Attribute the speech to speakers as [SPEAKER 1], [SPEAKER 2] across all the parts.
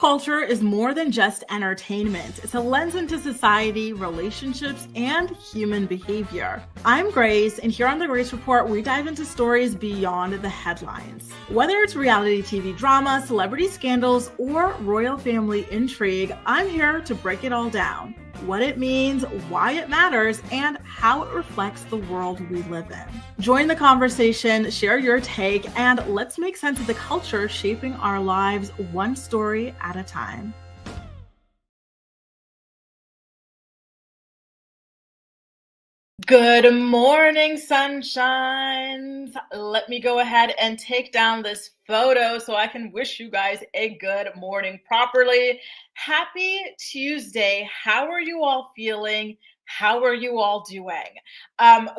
[SPEAKER 1] Culture is more than just entertainment. It's a lens into society, relationships, and human behavior. I'm Grace, and here on The Grace Report, we dive into stories beyond the headlines. Whether it's reality TV drama, celebrity scandals, or royal family intrigue, I'm here to break it all down. What it means, why it matters, and how it reflects the world we live in. Join the conversation, share your take, and let's make sense of the culture shaping our lives one story at a time. Good morning, sunshines. Let me go ahead and take down this photo so I can wish you guys a good morning properly. Happy Tuesday. How are you all feeling? How are you all doing?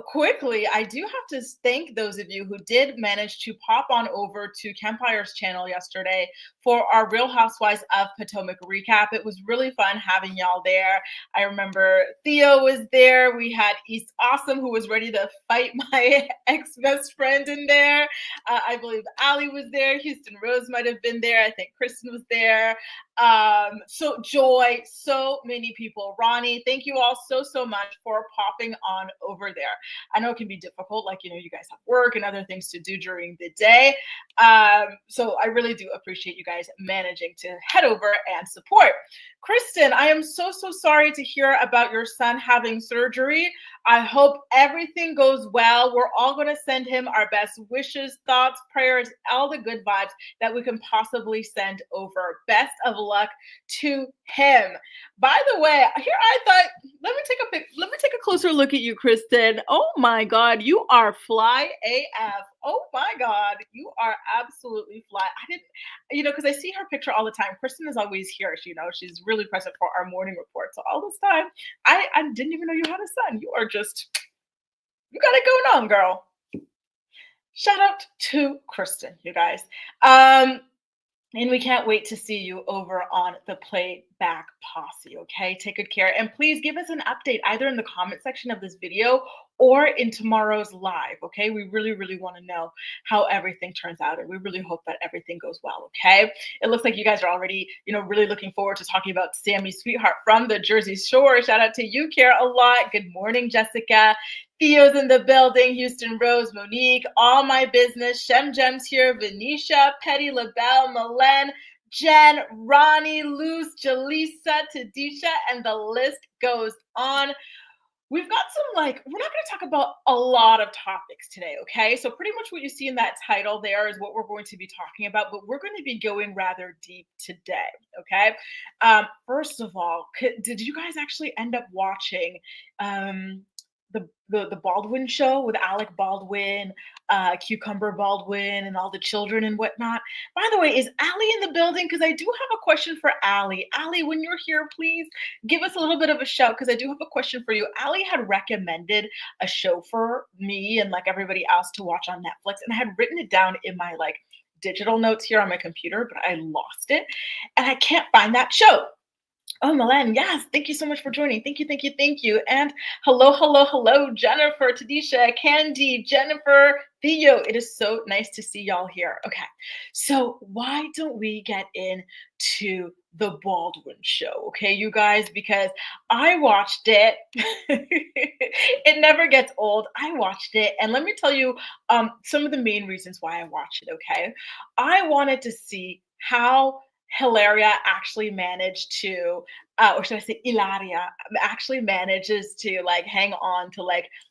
[SPEAKER 1] Quickly, I do have to thank those of you who did manage to pop on over to Kempire's channel yesterday for our Real Housewives of Potomac recap. It was really fun having y'all there. I remember Theo was there. We had East Awesome, who was ready to fight my ex-best friend in there. I believe Ali was there. Houston Rose might have been there. I think Kristen was there. So Joy, so many people. Ronnie, thank you all so much for popping on over there. I know it can be difficult, like, you guys have work and other things to do during the day. So I really do appreciate you guys managing to head over and support. Kristen, I am so sorry to hear about your son having surgery. I hope everything goes well. We're all going to send him our best wishes, thoughts, prayers, all the good vibes that we can possibly send over. Best of luck to him. By the way, here I thought, let me take a closer look at you, Kristen. Oh my God, you are fly AF. Oh my God, you are absolutely fly. I didn't, because I see her picture all the time. Kristen is always here. She's really present for our morning report. So all this time, I didn't even know you had a son. You got it going on, girl. Shout out to Kristen, you guys. And we can't wait to see you over on the Playback Posse, okay? Take good care. And please give us an update either in the comment section of this video or in tomorrow's live, okay? We really want to know how everything turns out, and we really hope that everything goes well, okay? It looks like you guys are already, really looking forward to talking about Sammi Sweetheart from the Jersey Shore. Shout out to you, care a lot. Good morning, Jessica. Theo's in the building, Houston Rose, Monique, all my business, Shem Gems here, Venetia, Petty LaBelle, Malen, Jen, Ronnie, Luz, Jaleesa, Tadisha, and the list goes on. We've got we're not going to talk about a lot of topics today, okay? So pretty much what you see in that title there is what we're going to be talking about, but we're going to be going rather deep today, okay? First of all, did you guys actually end up watching the Baldwin show with Alec Baldwin, Cucumber Baldwin, and all the children and whatnot? By the way, is Allie in the building? Because I do have a question for Allie. Allie, when you're here, please give us a little bit of a shout, because I do have a question for you. Allie had recommended a show for me and like everybody else to watch on Netflix, and I had written it down in my digital notes here on my computer, but I lost it, and I can't find that show. Oh, Milan, yes. Thank you so much for joining. Thank you. And hello, Jennifer, Tadisha, Candy, Jennifer, Theo. It is so nice to see y'all here. Okay, so why don't we get into the Baldwin show, okay, you guys? Because I watched it. It never gets old. I watched it, and let me tell you some of the main reasons why I watched it, okay? I wanted to see how Hilaria actually managed to, or should I say Hilaria actually manages to hang on to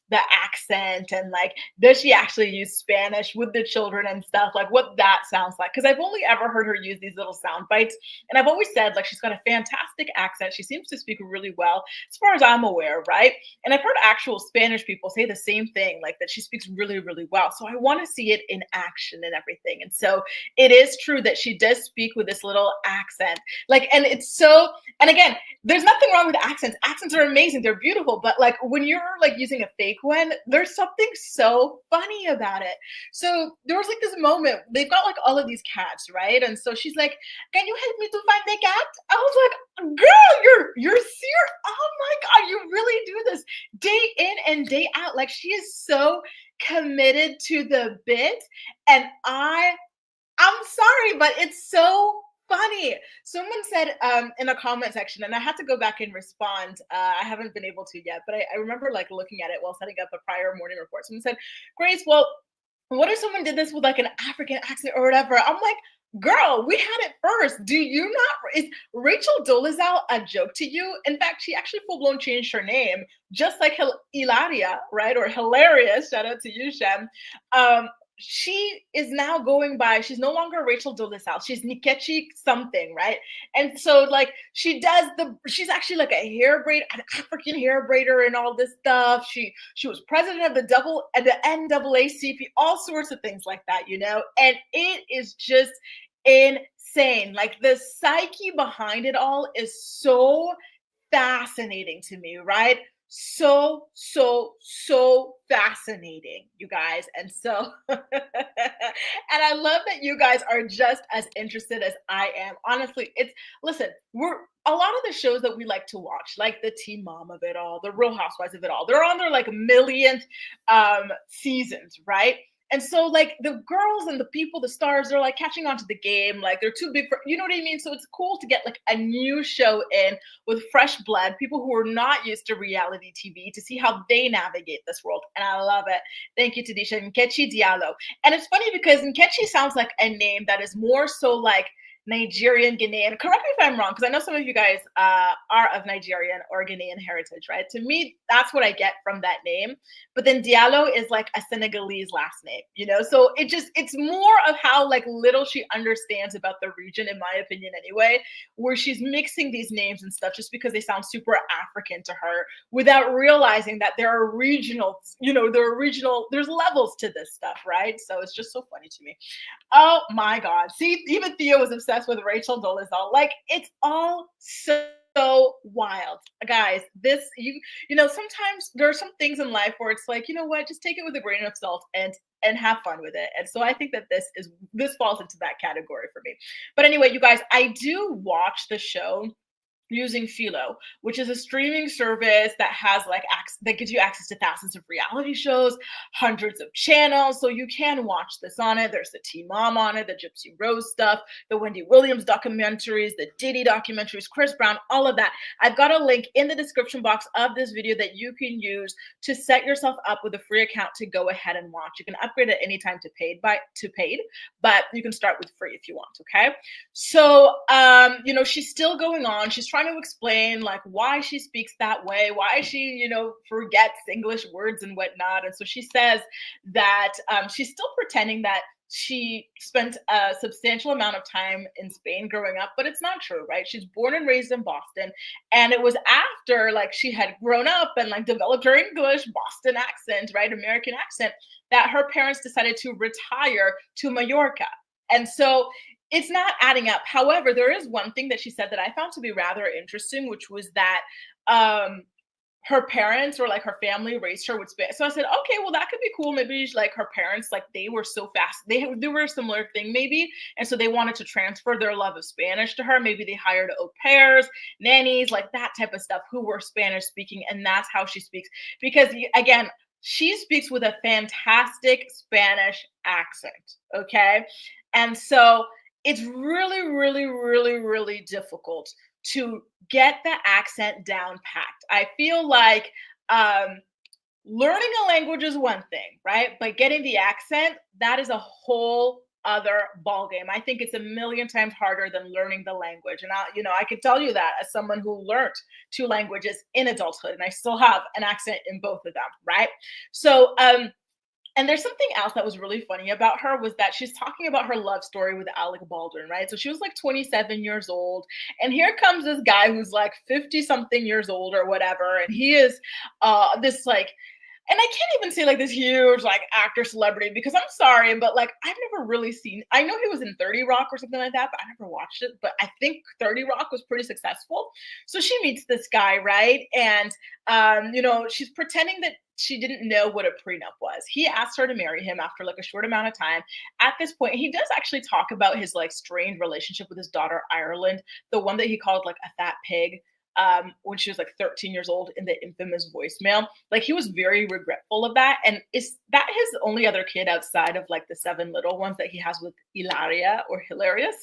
[SPEAKER 1] the accent, and does she actually use Spanish with the children and stuff, what that sounds like? Because I've only ever heard her use these little sound bites, and I've always said she's got a fantastic accent. She seems to speak really well as far as I'm aware, right? And I've heard actual Spanish people say the same thing, that she speaks really well. So I want to see it in action and everything. And so it is true that she does speak with this little accent, and it's so, and again, there's nothing wrong with accents. Accents are amazing. They're beautiful. But when you're using a fake one, there's something so funny about it. So there was this moment, they've got all of these cats, right? And so she's like, can you help me to find the cat? I was like, girl, you're serious. Oh my God, you really do this day in and day out. She is so committed to the bit. And I'm sorry, but it's so funny. Someone said in a comment section, and I had to go back and respond. I haven't been able to yet, but I remember like looking at it while setting up a prior morning report. Someone said, Grace, well, what if someone did this with like an African accent or whatever? I'm like, girl, we had it first. Do you not? Is Rachel Dolezal a joke to you? In fact, she actually full blown changed her name, just like Hilaria, right? Or Hilaria. Shout out to you, Shem. She is now going by, she's no longer Rachel Dolezal. She's Nkechi something, right? And so like she's actually like a an African hair braider and all this stuff. She was president of the NAACP, all sorts of things like that, and it is just insane. Like the psyche behind it all is so fascinating to me, right? So fascinating, you guys. And so and I love that you guys are just as interested as I am. Honestly, listen, we're a lot of the shows that we like to watch, like the Teen Mom of it all, the Real Housewives of it all, they're on their like millionth seasons, right? And so like the girls and the people, the stars, they're like catching on to the game. Like they're too big for, you know what I mean? So it's cool to get like a new show in with fresh blood, people who are not used to reality TV, to see how they navigate this world. And I love it. Thank you, Tadisha. Nkechi Diallo. And it's funny because Nkechi sounds like a name that is more so like Nigerian, Ghanaian. Correct me if I'm wrong, because I know some of you guys are of Nigerian or Ghanaian heritage, right? To me, that's what I get from that name. But then Diallo is like a Senegalese last name, So it's more of how like little she understands about the region, in my opinion, anyway, where she's mixing these names and stuff just because they sound super African to her, without realizing that there are regional, there's levels to this stuff, right? So it's just so funny to me. Oh my God. See, even Theo was obsessed with Rachel Dolezal. Like, it's all so wild. Guys, sometimes there are some things in life where it's like, you know what, just take it with a grain of salt and have fun with it. And so I think that this falls into that category for me. But anyway, you guys, I do watch the show using Philo, which is a streaming service that has that gives you access to thousands of reality shows, hundreds of channels. So you can watch this on it. There's the Teen Mom on it, the Gypsy Rose stuff, the Wendy Williams documentaries, the Diddy documentaries, Chris Brown, all of that. I've got a link in the description box of this video that you can use to set yourself up with a free account to go ahead and watch. You can upgrade at any time to paid, but you can start with free if you want, okay? So, she's still going on. She's trying to explain like why she speaks that way, why she, forgets English words and whatnot. And so she says that she's still pretending that she spent a substantial amount of time in Spain growing up, but it's not true, right? She's born and raised in Boston. And it was after like she had grown up and like developed her English Boston accent, right? American accent, that her parents decided to retire to Mallorca. And so it's not adding up. However, there is one thing that she said that I found to be rather interesting, which was that her parents or like her family raised her with Spanish. So I said, okay, well, that could be cool. Maybe like her parents, like they were so fast. They were a similar thing maybe. And so they wanted to transfer their love of Spanish to her. Maybe they hired au pairs, nannies, like that type of stuff, who were Spanish speaking. And that's how she speaks. Because again, she speaks with a fantastic Spanish accent. Okay. And so it's really, really, really, really difficult to get the accent down packed. I feel like learning a language is one thing, right? But getting the accent, that is a whole other ballgame. I think it's a million times harder than learning the language. And I can tell you that as someone who learned 2 languages in adulthood, and I still have an accent in both of them, right? So, and there's something else that was really funny about her, was that she's talking about her love story with Alec Baldwin, right? So she was like 27 years old. And here comes this guy who's like 50 something years old or whatever. And he is this like, and I can't even say like this huge like actor celebrity, because I'm sorry, but like I've never really seen, I know he was in 30 Rock or something like that, but I never watched it. But I think 30 Rock was pretty successful. So she meets this guy, right? And she's pretending that she didn't know what a prenup was. He asked her to marry him after like a short amount of time. At this point, he does actually talk about his like strained relationship with his daughter, Ireland, the one that he called like a fat pig. When she was like 13 years old in the infamous voicemail. Like he was very regretful of that. And is that his only other kid outside of like the 7 little ones that he has with Hilaria or Hilarious?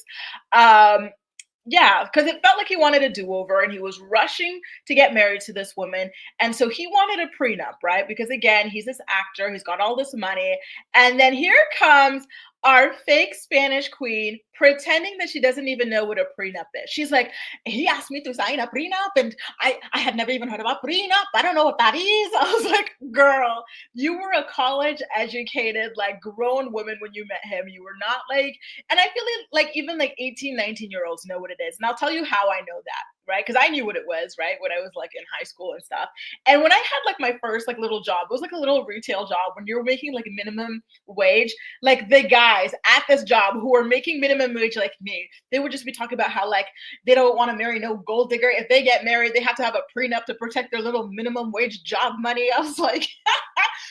[SPEAKER 1] Yeah, because it felt like he wanted a do-over and he was rushing to get married to this woman. And so he wanted a prenup, right? Because again, he's this actor, he's got all this money. And then here comes our fake Spanish queen pretending that she doesn't even know what a prenup is. She's like, he asked me to sign a prenup, and I had never even heard about prenup. I don't know what that is. I was like, girl, you were a college educated, like grown woman when you met him. You were not like, and I feel like even like 18, 19 year olds know what it is. And I'll tell you how I know that, right? Because I knew what it was, right? When I was like in high school and stuff. And when I had like my first like little job, it was like a little retail job when you're making like minimum wage. Like the guys at this job who are making minimum wage like me, they would just be talking about how like they don't want to marry no gold digger. If they get married, they have to have a prenup to protect their little minimum wage job money. I was like,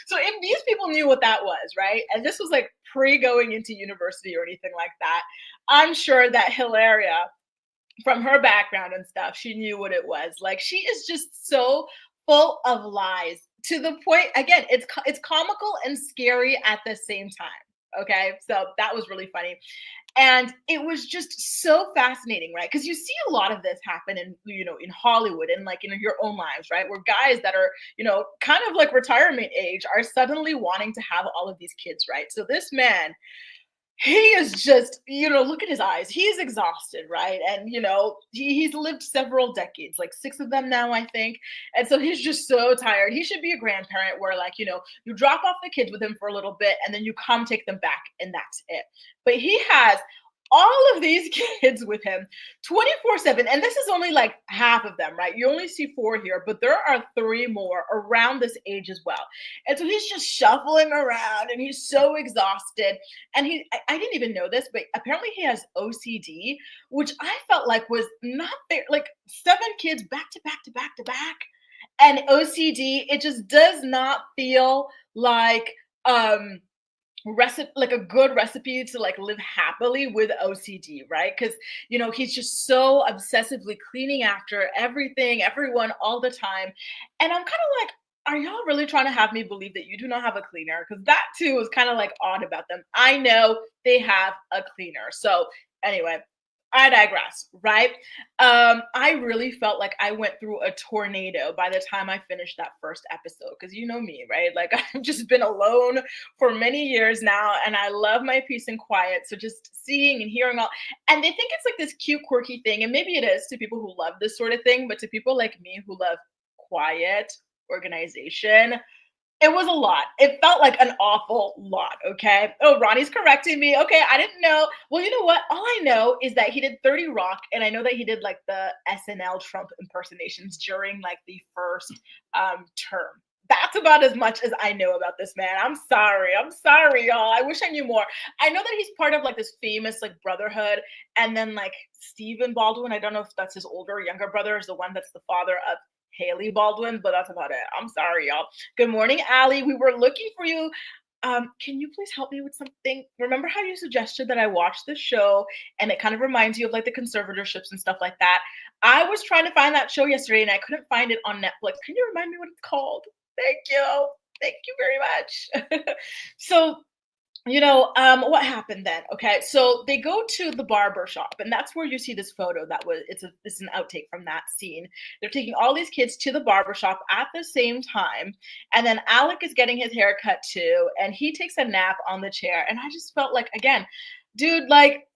[SPEAKER 1] so if these people knew what that was, right? And this was like pre going into university or anything like that, I'm sure that Hilaria, from her background and stuff, she knew what it was. Like she is just so full of lies to the point. Again, it's comical and scary at the same time. Okay, so that was really funny. And it was just so fascinating, right? Because you see a lot of this happen in, in Hollywood and like in your own lives, right? Where guys that are, kind of like retirement age are suddenly wanting to have all of these kids, right? So this man, he is just, look at his eyes. He's exhausted, right? And, he's lived several decades, like 6 of them now, I think. And so he's just so tired. He should be a grandparent where, like, you drop off the kids with him for a little bit and then you come take them back and that's it. But he has all of these kids with him 24/7. And this is only like half of them, right? You only see 4 here, but there are 3 more around this age as well. And so he's just shuffling around and he's so exhausted. And I didn't even know this, but apparently he has OCD, which I felt like was not fair. Like 7 kids back to back to back to back. And OCD, it just does not feel like recipe, like a good recipe to like live happily with OCD, right? Because he's just so obsessively cleaning after everything, everyone, all the time. And I'm kind of like, are y'all really trying to have me believe that you do not have a cleaner? Because that too was kind of like odd about them. I know they have a cleaner. So anyway, I digress, right? I really felt like I went through a tornado by the time I finished that first episode. Because you know me, right? Like I've just been alone for many years now, and I love my peace and quiet. So just seeing and hearing all, and they think it's like this cute, quirky thing, and maybe it is to people who love this sort of thing, but to people like me who love quiet, organization, it was a lot. It felt like an awful lot, okay? Oh, Ronnie's correcting me. Okay, I didn't know. Well, you know what? All I know is that he did 30 Rock, and I know that he did like the SNL Trump impersonations during like the first term. That's about as much as I know about this man. I'm sorry. I'm sorry, y'all. I wish I knew more. I know that he's part of like this famous like brotherhood, and then like Stephen Baldwin. I don't know if that's his older or younger brother, is the one that's the father of Haley Baldwin, but that's about it. I'm sorry, y'all. Good morning, Allie. We were looking for you. Can you please help me with something? Remember how you suggested that I watch this show and it kind of reminds you of like the conservatorships and stuff like that? I was trying to find that show yesterday and I couldn't find it on Netflix. Can you remind me what it's called? Thank you. Thank you very much. So what happened then? Okay, so they go to the barber shop, and that's where you see this photo. It's an outtake from that scene. They're taking all these kids to the barber shop at the same time, and then Alec is getting his hair cut too, and he takes a nap on the chair. And I just felt like, again, dude, like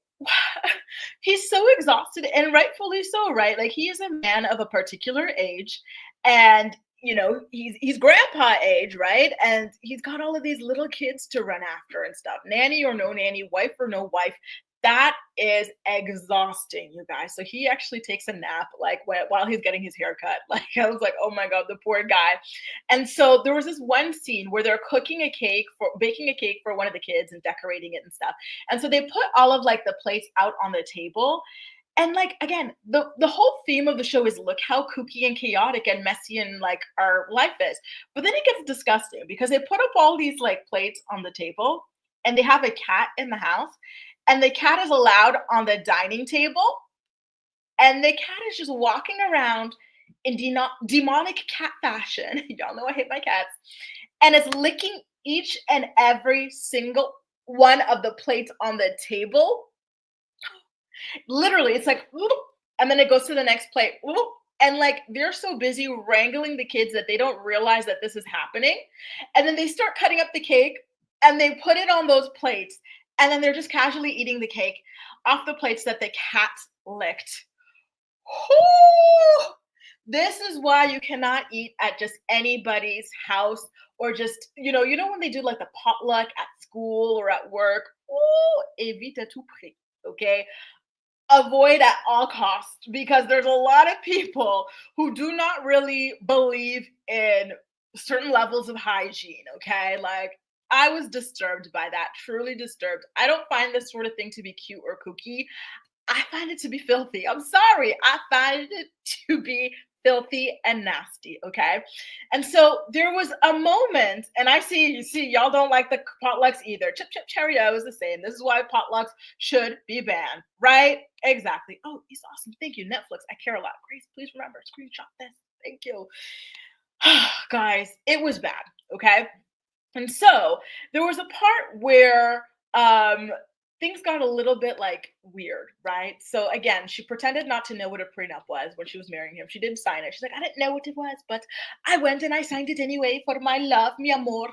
[SPEAKER 1] he's so exhausted, and rightfully so, right? Like he is a man of a particular age, and he's grandpa age, right? And he's got all of these little kids to run after and stuff. Nanny or no nanny, wife or no wife. That is exhausting, you guys. So he actually takes a nap, like while he's getting his hair cut. Like I was like, oh my god, the poor guy. And so there was this one scene where they're baking a cake for one of the kids and decorating it and stuff. And so they put all of like the plates out on the table. And like again, the whole theme of the show is look how kooky and chaotic and messy and like our life is. But then it gets disgusting because they put up all these like plates on the table and they have a cat in the house and the cat is allowed on the dining table and the cat is just walking around in demonic cat fashion. Y'all know I hate my cats. And it's licking each and every single one of the plates on the table. Literally, it's like And then it goes to the next plate. Ooh, and like they're so busy wrangling the kids that they don't realize that this is happening. And then they start cutting up the cake and they put it on those plates. And then they're just casually eating the cake off the plates that the cat licked. Whoo! This is why you cannot eat at just anybody's house or just, when they do like the potluck at school or at work. Oh, évite à tout prix. Okay. Avoid at all costs because there's a lot of people who do not really believe in certain levels of hygiene. Okay. Like, I was disturbed by that, truly disturbed. I don't find this sort of thing to be cute or kooky. I find it to be filthy. I'm sorry. I find it to be filthy and nasty. Okay. And so there was a moment, and you see, y'all don't like the potlucks either. Chip, chip, Cheerio is the same. This is why potlucks should be banned, right? Exactly. Oh, he's awesome. Thank you, Netflix. I care a lot. Grace, please remember, screenshot this. Thank you. Guys, it was bad. Okay. And so there was a part where things got a little bit like weird, right? So again, she pretended not to know what a prenup was when she was marrying him. She didn't sign it. She's like, I didn't know what it was, but I went and I signed it anyway for my love, mi amor.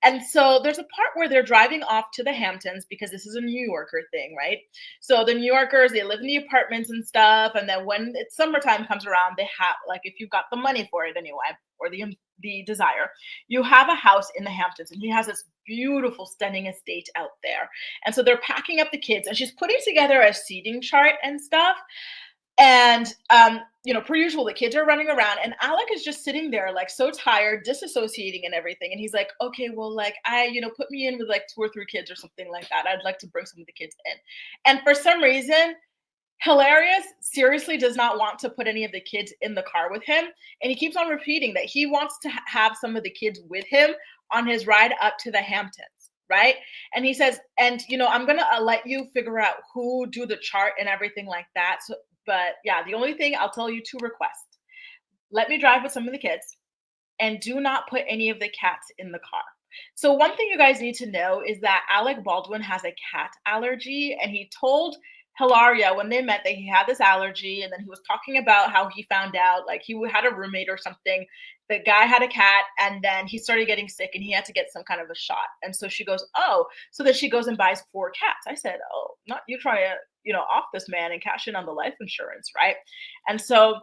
[SPEAKER 1] And so there's a part where they're driving off to the Hamptons because this is a New Yorker thing, right? So the New Yorkers, they live in the apartments and stuff. And then when it's summertime comes around, they have, like, if you've got the money for it anyway, or the desire, you have a house in the Hamptons, and he has this beautiful, stunning estate out there. And so they're packing up the kids, and she's putting together a seating chart and stuff. And per usual, the kids are running around, and Alec is just sitting there, like, so tired, disassociating and everything. And he's like, okay, well, like, put me in with like 2 or 3 kids or something like that. I'd like to bring some of the kids in. And for some reason, Hilaria seriously does not want to put any of the kids in the car with him. And he keeps on repeating that he wants to have some of the kids with him on his ride up to the Hamptons, right? And he says, and, I'm going to let you figure out who do the chart and everything like that. So, but yeah, the only thing I'll tell you 2 requests. Let me drive with some of the kids and do not put any of the cats in the car. So one thing you guys need to know is that Alec Baldwin has a cat allergy, and he told Hilaria when they met that he had this allergy, and then he was talking about how he found out, like, he had a roommate or something. The guy had a cat, and then he started getting sick and he had to get some kind of a shot. And so she goes, oh, so then she goes and buys 4 cats. I said, oh, not you trying to, off this man and cash in on the life insurance, right? And so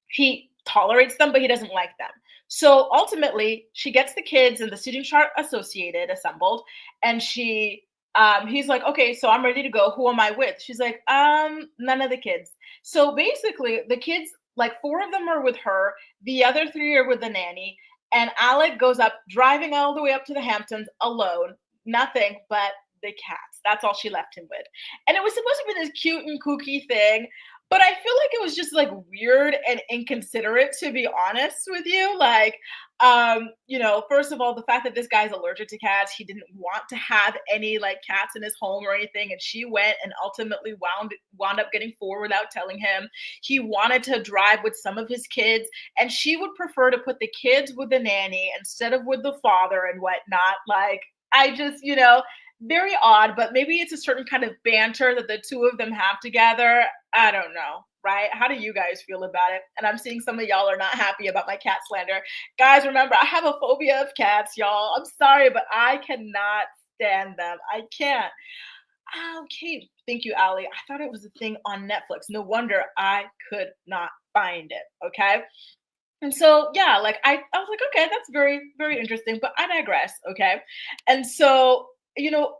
[SPEAKER 1] he tolerates them, but he doesn't like them. So ultimately, she gets the kids and the seating chart assembled, and he's like, okay, so I'm ready to go. Who am I with? She's like, none of the kids. So basically, the kids, like 4 of them are with her. The other 3 are with the nanny. And Alec goes up, driving all the way up to the Hamptons alone. Nothing but the cats. That's all she left him with. And it was supposed to be this cute and kooky thing, but I feel like it was just like weird and inconsiderate, to be honest with you. Like, first of all, the fact that this guy's allergic to cats, he didn't want to have any like cats in his home or anything. And she went and ultimately wound up getting 4 without telling him. He wanted to drive with some of his kids, and she would prefer to put the kids with the nanny instead of with the father and whatnot. Like, I just, very odd, but maybe it's a certain kind of banter that the 2 of them have together. I don't know, right? How do you guys feel about it? And I'm seeing some of y'all are not happy about my cat slander. Guys, remember, I have a phobia of cats, y'all. I'm sorry, but I cannot stand them. I can't. Okay, thank you, Ali. I thought it was a thing on Netflix. No wonder I could not find it, okay? And so, yeah, like I was like, okay, that's very, very interesting, but I digress, okay? And so,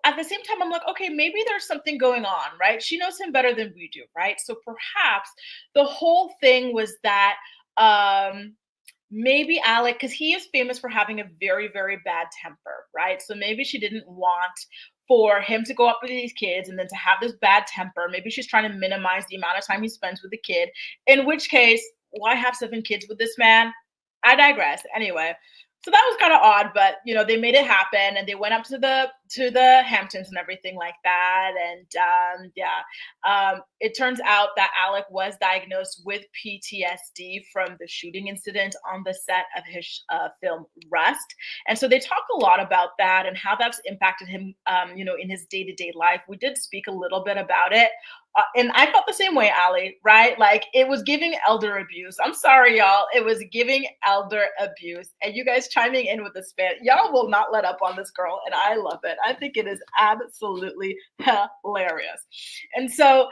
[SPEAKER 1] at the same time, I'm like, okay, maybe there's something going on, right? She knows him better than we do, right? So perhaps the whole thing was that maybe Alec, because he is famous for having a very, very bad temper, right? So maybe she didn't want for him to go up with these kids and then to have this bad temper. Maybe she's trying to minimize the amount of time he spends with the kid, in which case, why have 7 kids with this man? I digress. Anyway, so that was kind of odd, but they made it happen, and they went up to to the Hamptons and everything like that. And it turns out that Alec was diagnosed with PTSD from the shooting incident on the set of his film Rust. And so they talk a lot about that and how that's impacted him, in his day-to-day life. We did speak a little bit about it. And I felt the same way, Ali, right? Like it was giving elder abuse. I'm sorry, y'all. It was giving elder abuse. And you guys chiming in with this fan, y'all will not let up on this girl. And I love it. I think it is absolutely hilarious. And so,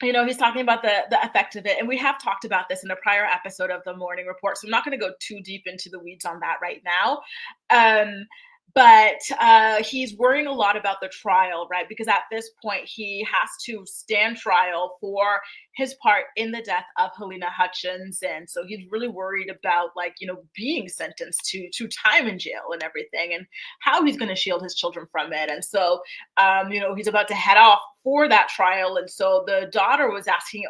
[SPEAKER 1] he's talking about the effect of it. And we have talked about this in a prior episode of the Morning Report. So I'm not going to go too deep into the weeds on that right now. But he's worrying a lot about the trial, right? Because at this point, he has to stand trial for his part in the death of Helena Hutchins. And so he's really worried about, being sentenced to time in jail and everything, and how he's going to shield his children from it. And so, he's about to head off for that trial. And so the daughter was asking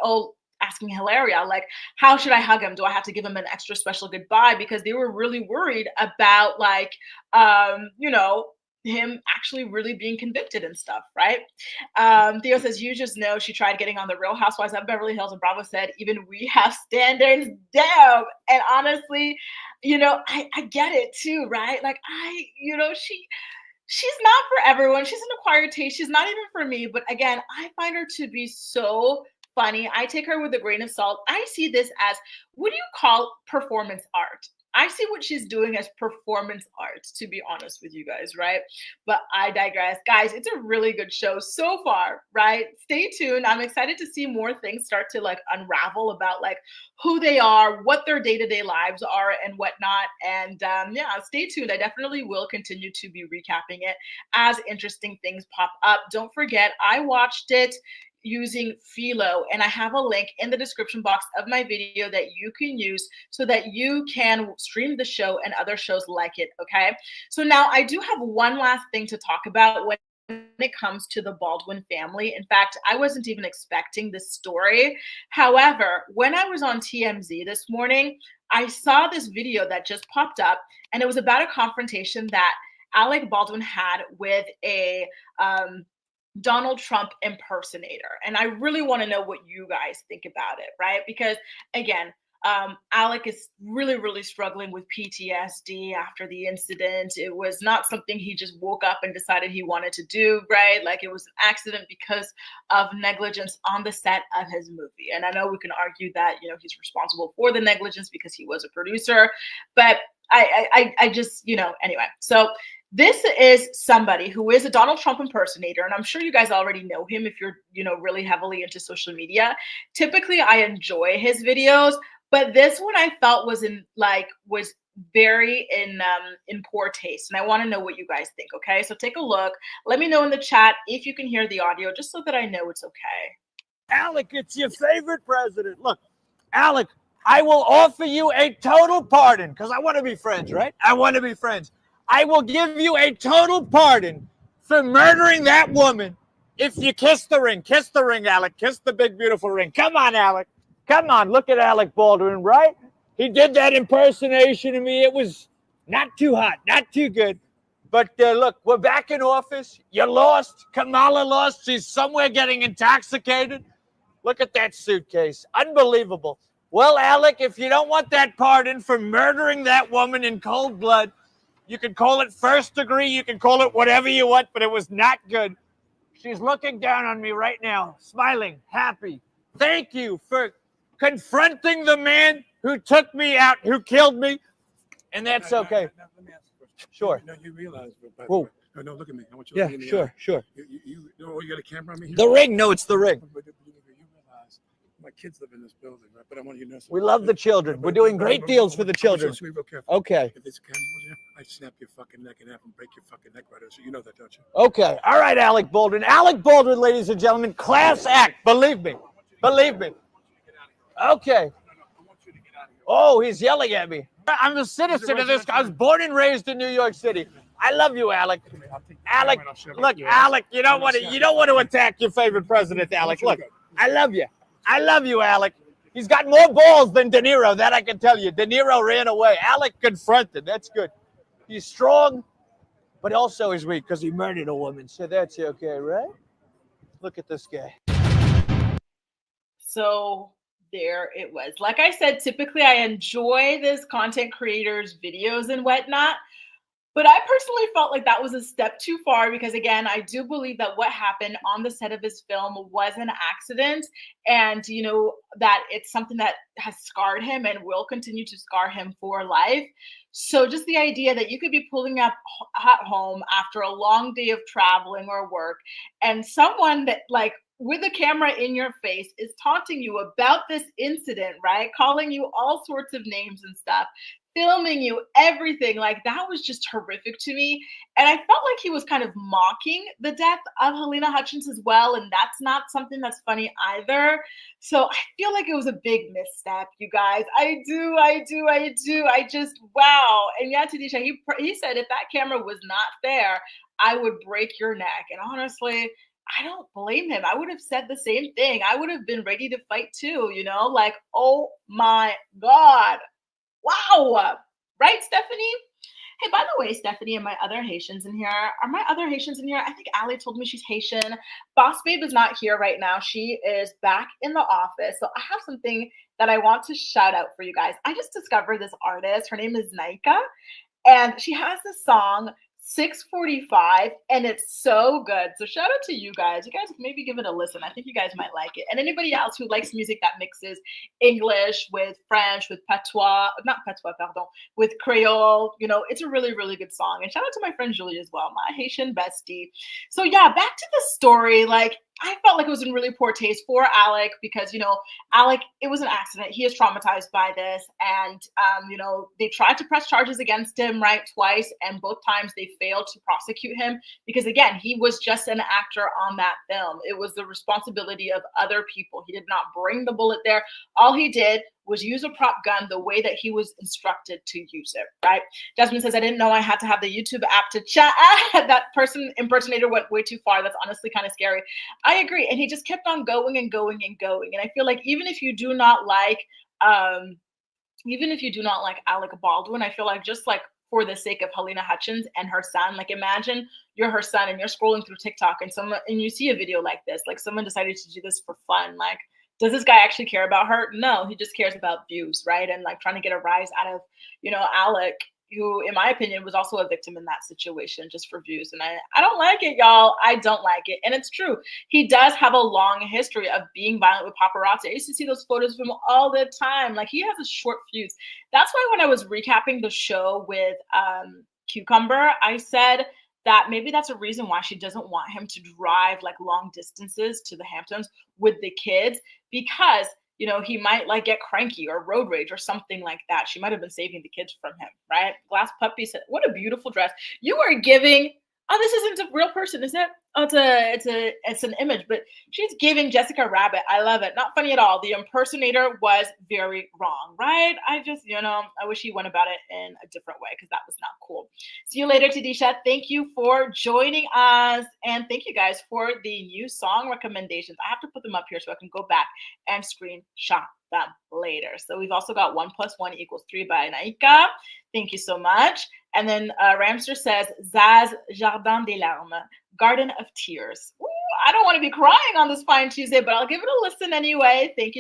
[SPEAKER 1] Hilaria, like, how should I hug him? Do I have to give him an extra special goodbye? Because they were really worried about, him actually really being convicted and stuff, right? Theo says, you just know she tried getting on the Real Housewives of Beverly Hills, and Bravo said, even we have standards. Damn. And honestly, I get it too, right? Like, she's not for everyone. She's an acquired taste. She's not even for me. But again, I find her to be so funny. I take her with a grain of salt. I see this as, what do you call performance art? I see what she's doing as performance art, to be honest with you guys, right? But I digress. Guys, it's a really good show so far, right? Stay tuned. I'm excited to see more things start to unravel about who they are, what their day-to-day lives are and whatnot. And stay tuned. I definitely will continue to be recapping it as interesting things pop up. Don't forget, I watched it using Philo, and I have a link in the description box of my video that you can use so that you can stream the show and other shows like it, okay? So now I do have one last thing to talk about when it comes to the Baldwin family. In fact, I wasn't even expecting this story. However, when I was on TMZ this morning, I saw this video that just popped up, and it was about a confrontation that Alec Baldwin had with a Donald Trump impersonator. And I really want to know what you guys think about it, right? Because again, Alec is really, really struggling with PTSD after the incident. It was not something he just woke up and decided he wanted to do, right? Like it was an accident because of negligence on the set of his movie. And I know we can argue that, he's responsible for the negligence because he was a producer, but I just, anyway. So this is somebody who is a Donald Trump impersonator, and I'm sure you guys already know him if you're, really heavily into social media. Typically, I enjoy his videos, but this one I felt was very in poor taste, and I want to know what you guys think. Okay, so take a look. Let me know in the chat if you can hear the audio, just so that I know it's okay.
[SPEAKER 2] Alec, it's your favorite president. Look, Alec, I will offer you a total pardon because I want to be friends, right? I want to be friends. I will give you a total pardon for murdering that woman if you kiss the ring. Kiss the ring, Alec. Kiss the big, beautiful ring. Come on, Alec. Come on. Look at Alec Baldwin, right? He did that impersonation to me. It was not too hot, not too good. But look, we're back in office. You lost. Kamala lost. She's somewhere getting intoxicated. Look at that suitcase. Unbelievable. Well, Alec, if you don't want that pardon for murdering that woman in cold blood, you can call it first degree. You can call it whatever you want, but it was not good. She's looking down on me right now, smiling, happy. Thank you for confronting the man who took me out, who killed me, and that's okay.
[SPEAKER 3] Now, let me ask you a question.
[SPEAKER 2] Sure.
[SPEAKER 3] No, you realize, by the way, no, look at me. I want you to look at me.
[SPEAKER 2] Sure.
[SPEAKER 3] You got a camera on me here?
[SPEAKER 2] The ring? No, it's the ring.
[SPEAKER 3] But you realize my kids live in this building, right? But I want you to know something.
[SPEAKER 2] We love the children. We're doing great deals for the children.
[SPEAKER 3] So be real careful.
[SPEAKER 2] Okay.
[SPEAKER 3] If there's a camera here, I snap your fucking neck in half and break your fucking neck right there. So you know that, don't you?
[SPEAKER 2] Okay. All right, Alec Baldwin. Alec Baldwin, ladies and gentlemen, class act. Believe me. Believe me. Okay. Oh, he's yelling at me. I'm a citizen of this. I was born and raised in New York City. I love you, Alec. Alec, look, Alec, you don't want to attack your favorite president, Alec. Look, I love you. I love you, Alec. He's got more balls than De Niro, that I can tell you. De Niro ran away. Alec confronted. That's good. He's strong, but also he's weak because he murdered a woman. So that's okay, right? Look at this guy.
[SPEAKER 1] So there it was. Like I said, typically I enjoy this content creators' videos and whatnot. But I personally felt like that was a step too far because, again, I do believe that what happened on the set of his film was an accident, and that it's something that has scarred him and will continue to scar him for life. So just the idea that you could be pulling up at home after a long day of traveling or work, and someone that like with a camera in your face is taunting you about this incident, right? Calling you all sorts of names and stuff, filming you, everything. Like that was just horrific to me. And I felt like he was kind of mocking the death of Helena Hutchins as well. And that's not something that's funny either. So I feel like it was a big misstep, you guys. I do. I just, wow. And yeah, Tadisha, he said if that camera was not there, I would break your neck. And honestly, I don't blame him. I would have said the same thing. I would have been ready to fight too, like, oh my God. Wow. Right, Stephanie? Hey, by the way, Stephanie and my other Haitians in here. Are my other Haitians in here? I think Ali told me she's Haitian. Boss Babe is not here right now. She is back in the office. So I have something that I want to shout out for you guys. I just discovered this artist. Her name is Naika. And she has this song 6:45, and it's so good. So shout out to you guys. You guys maybe give it a listen. I think you guys might like it. And anybody else who likes music that mixes English with French, with patois, not patois, pardon, with Creole, it's a really, really good song. And shout out to my friend Julie as well, my Haitian bestie. So yeah, back to the story. Like, I felt like it was in really poor taste for Alec because, Alec, it was an accident. He is traumatized by this. And, they tried to press charges against him, right, twice. And both times they failed to prosecute him because, again, he was just an actor on that film. It was the responsibility of other people. He did not bring the bullet there. All he did was use a prop gun the way that he was instructed to use it, right? Jasmine says, I didn't know I had to have the YouTube app to chat. That person impersonator went way too far. That's honestly kind of scary. I agree. And he just kept on going and going and going. And I feel like even if you do not like Alec Baldwin, I feel like just like for the sake of Helena Hutchins and her son, like imagine you're her son and you're scrolling through TikTok and you see a video like this, like someone decided to do this for fun. Like, does this guy actually care about her? No, he just cares about views, right? And like trying to get a rise out of, Alec, who, in my opinion, was also a victim in that situation just for views. And I don't like it, y'all. I don't like it. And it's true. He does have a long history of being violent with paparazzi. I used to see those photos of him all the time. Like, he has a short fuse. That's why when I was recapping the show with Cucumber, I said that maybe that's a reason why she doesn't want him to drive like long distances to the Hamptons with the kids, because he might like get cranky or road rage or something like that. She might have been saving the kids from him, right? Glass Puppy said, what a beautiful dress. You are giving, oh, this isn't a real person, is it? Oh, it's an image, but she's giving Jessica Rabbit. I love it. Not funny at all. The impersonator was very wrong, right? I just, I wish he went about it in a different way because that was not cool. See you later, Tadisha. Thank you for joining us. And thank you guys for the new song recommendations. I have to put them up here so I can go back and screenshot them later. So we've also got 1 + 1 = 3 by Naika. Thank you so much. And then Ramster says, Zaz Jardin des Larmes, Garden of Tears. Ooh, I don't want to be crying on this fine Tuesday, but I'll give it a listen anyway. Thank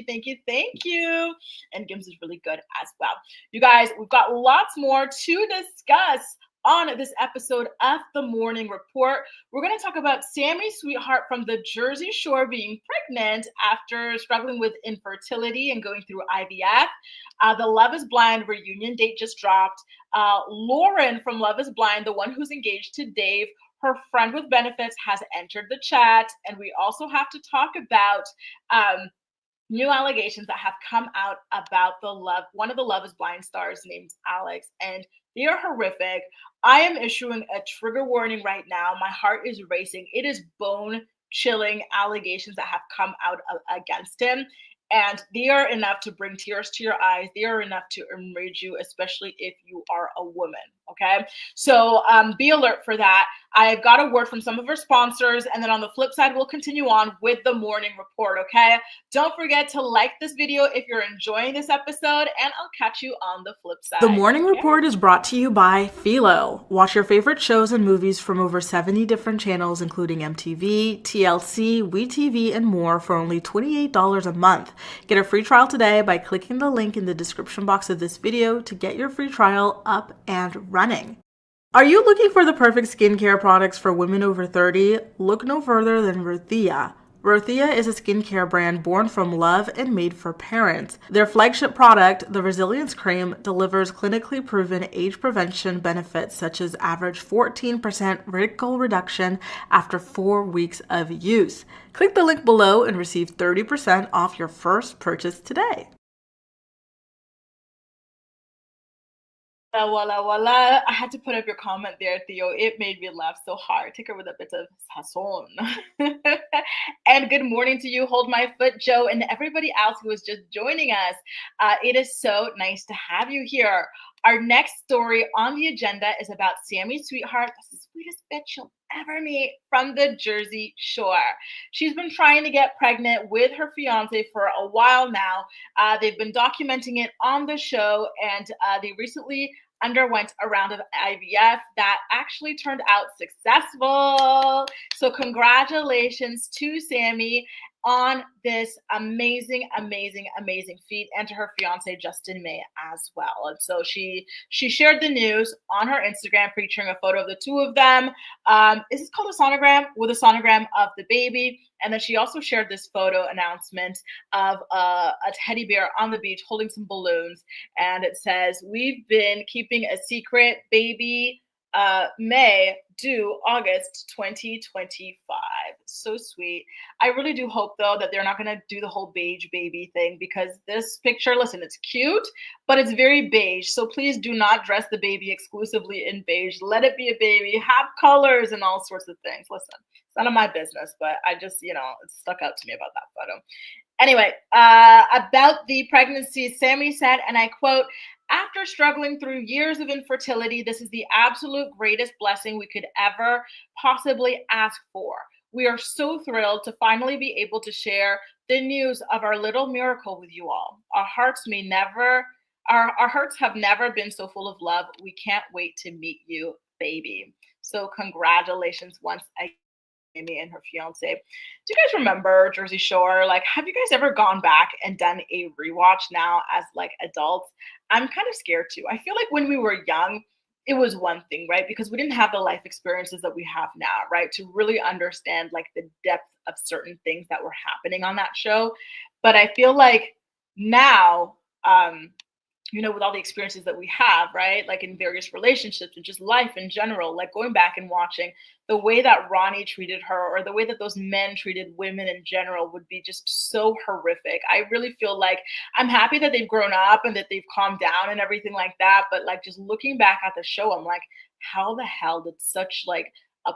[SPEAKER 1] you. And Gims is really good as well. You guys, we've got lots more to discuss on this episode of The Morning Report. We're going to talk about Sammi Sweetheart from the Jersey Shore being pregnant after struggling with infertility and going through IVF. The Love is Blind reunion date just dropped. Lauren from Love is Blind, the one who's engaged to Dave, her friend with benefits, has entered the chat. And we also have to talk about new allegations that have come out about one of the Love is Blind stars named Alex, and they are horrific. I am issuing a trigger warning right now. My heart is racing. It is bone-chilling allegations that have come out against him. And they are enough to bring tears to your eyes. They are enough to enrage you, especially if you are a woman. Okay. So be alert for that. I've got a word from some of our sponsors. And then on the flip side, we'll continue on with the morning report. Okay. Don't forget to like this video if you're enjoying this episode, and I'll catch you on the flip side.
[SPEAKER 4] The Morning Report is brought to you by Philo. Watch your favorite shows and movies from over 70 different channels, including MTV, TLC, WeTV, and more for only $28 a month. Get a free trial today by clicking the link in the description box of this video to get your free trial up and running. Are you looking for the perfect skincare products for women over 30? Look no further than Ruthia. Ruthia is a skincare brand born from love and made for parents. Their flagship product, the Resilience Cream, delivers clinically proven age prevention benefits such as average 14% wrinkle reduction after 4 weeks of use. Click the link below and receive 30% off your first purchase today.
[SPEAKER 1] Voila, voila. I had to put up your comment there, Theo. It made me laugh so hard. Take her with a bit of sazon. And good morning to you, Hold My Foot, Joe, and everybody else who is just joining us. It is so nice to have you here. Our next story on the agenda is about Sammi Sweetheart, the sweetest bitch you'll ever meet from the Jersey Shore. She's been trying to get pregnant with her fiance for a while now. They've been documenting it on the show, and they recently underwent a round of IVF that actually turned out successful. So congratulations to Sammi on this amazing, amazing, amazing feat, and to her fiance Justin May as well. And so she shared the news on her Instagram featuring a photo of the two of them. Is this called a sonogram? With a sonogram of the baby. And then she also shared this photo announcement of a teddy bear on the beach holding some balloons. And it says, "We've been keeping a secret, baby. May due August 2025. So sweet. I really do hope, though, that they're not going to do the whole beige baby thing, because this picture, listen, it's cute, but it's very beige. So please do not dress the baby exclusively in beige. Let it be a baby. Have colors and all sorts of things. Listen, it's none of my business, but I just, it stuck out to me about that photo. Anyway, about the pregnancy, Sammi said, and I quote, "After struggling through years of infertility, this is the absolute greatest blessing we could ever possibly ask for. We are so thrilled to finally be able to share the news of our little miracle with you all. Our hearts have never been so full of love. We can't wait to meet you, baby." So congratulations once again, Amy and her fiance. Do you guys remember Jersey Shore? Like, have you guys ever gone back and done a rewatch now as like adults? I'm kind of scared too. I feel like when we were young, it was one thing, right? Because we didn't have the life experiences that we have now, right? To really understand like the depth of certain things that were happening on that show. But I feel like now, with all the experiences that we have, right? Like in various relationships and just life in general, like going back and watching the way that Ronnie treated her, or the way that those men treated women in general, would be just so horrific. I really feel like I'm happy that they've grown up and that they've calmed down and everything like that. But like just looking back at the show, I'm like, how the hell did such like a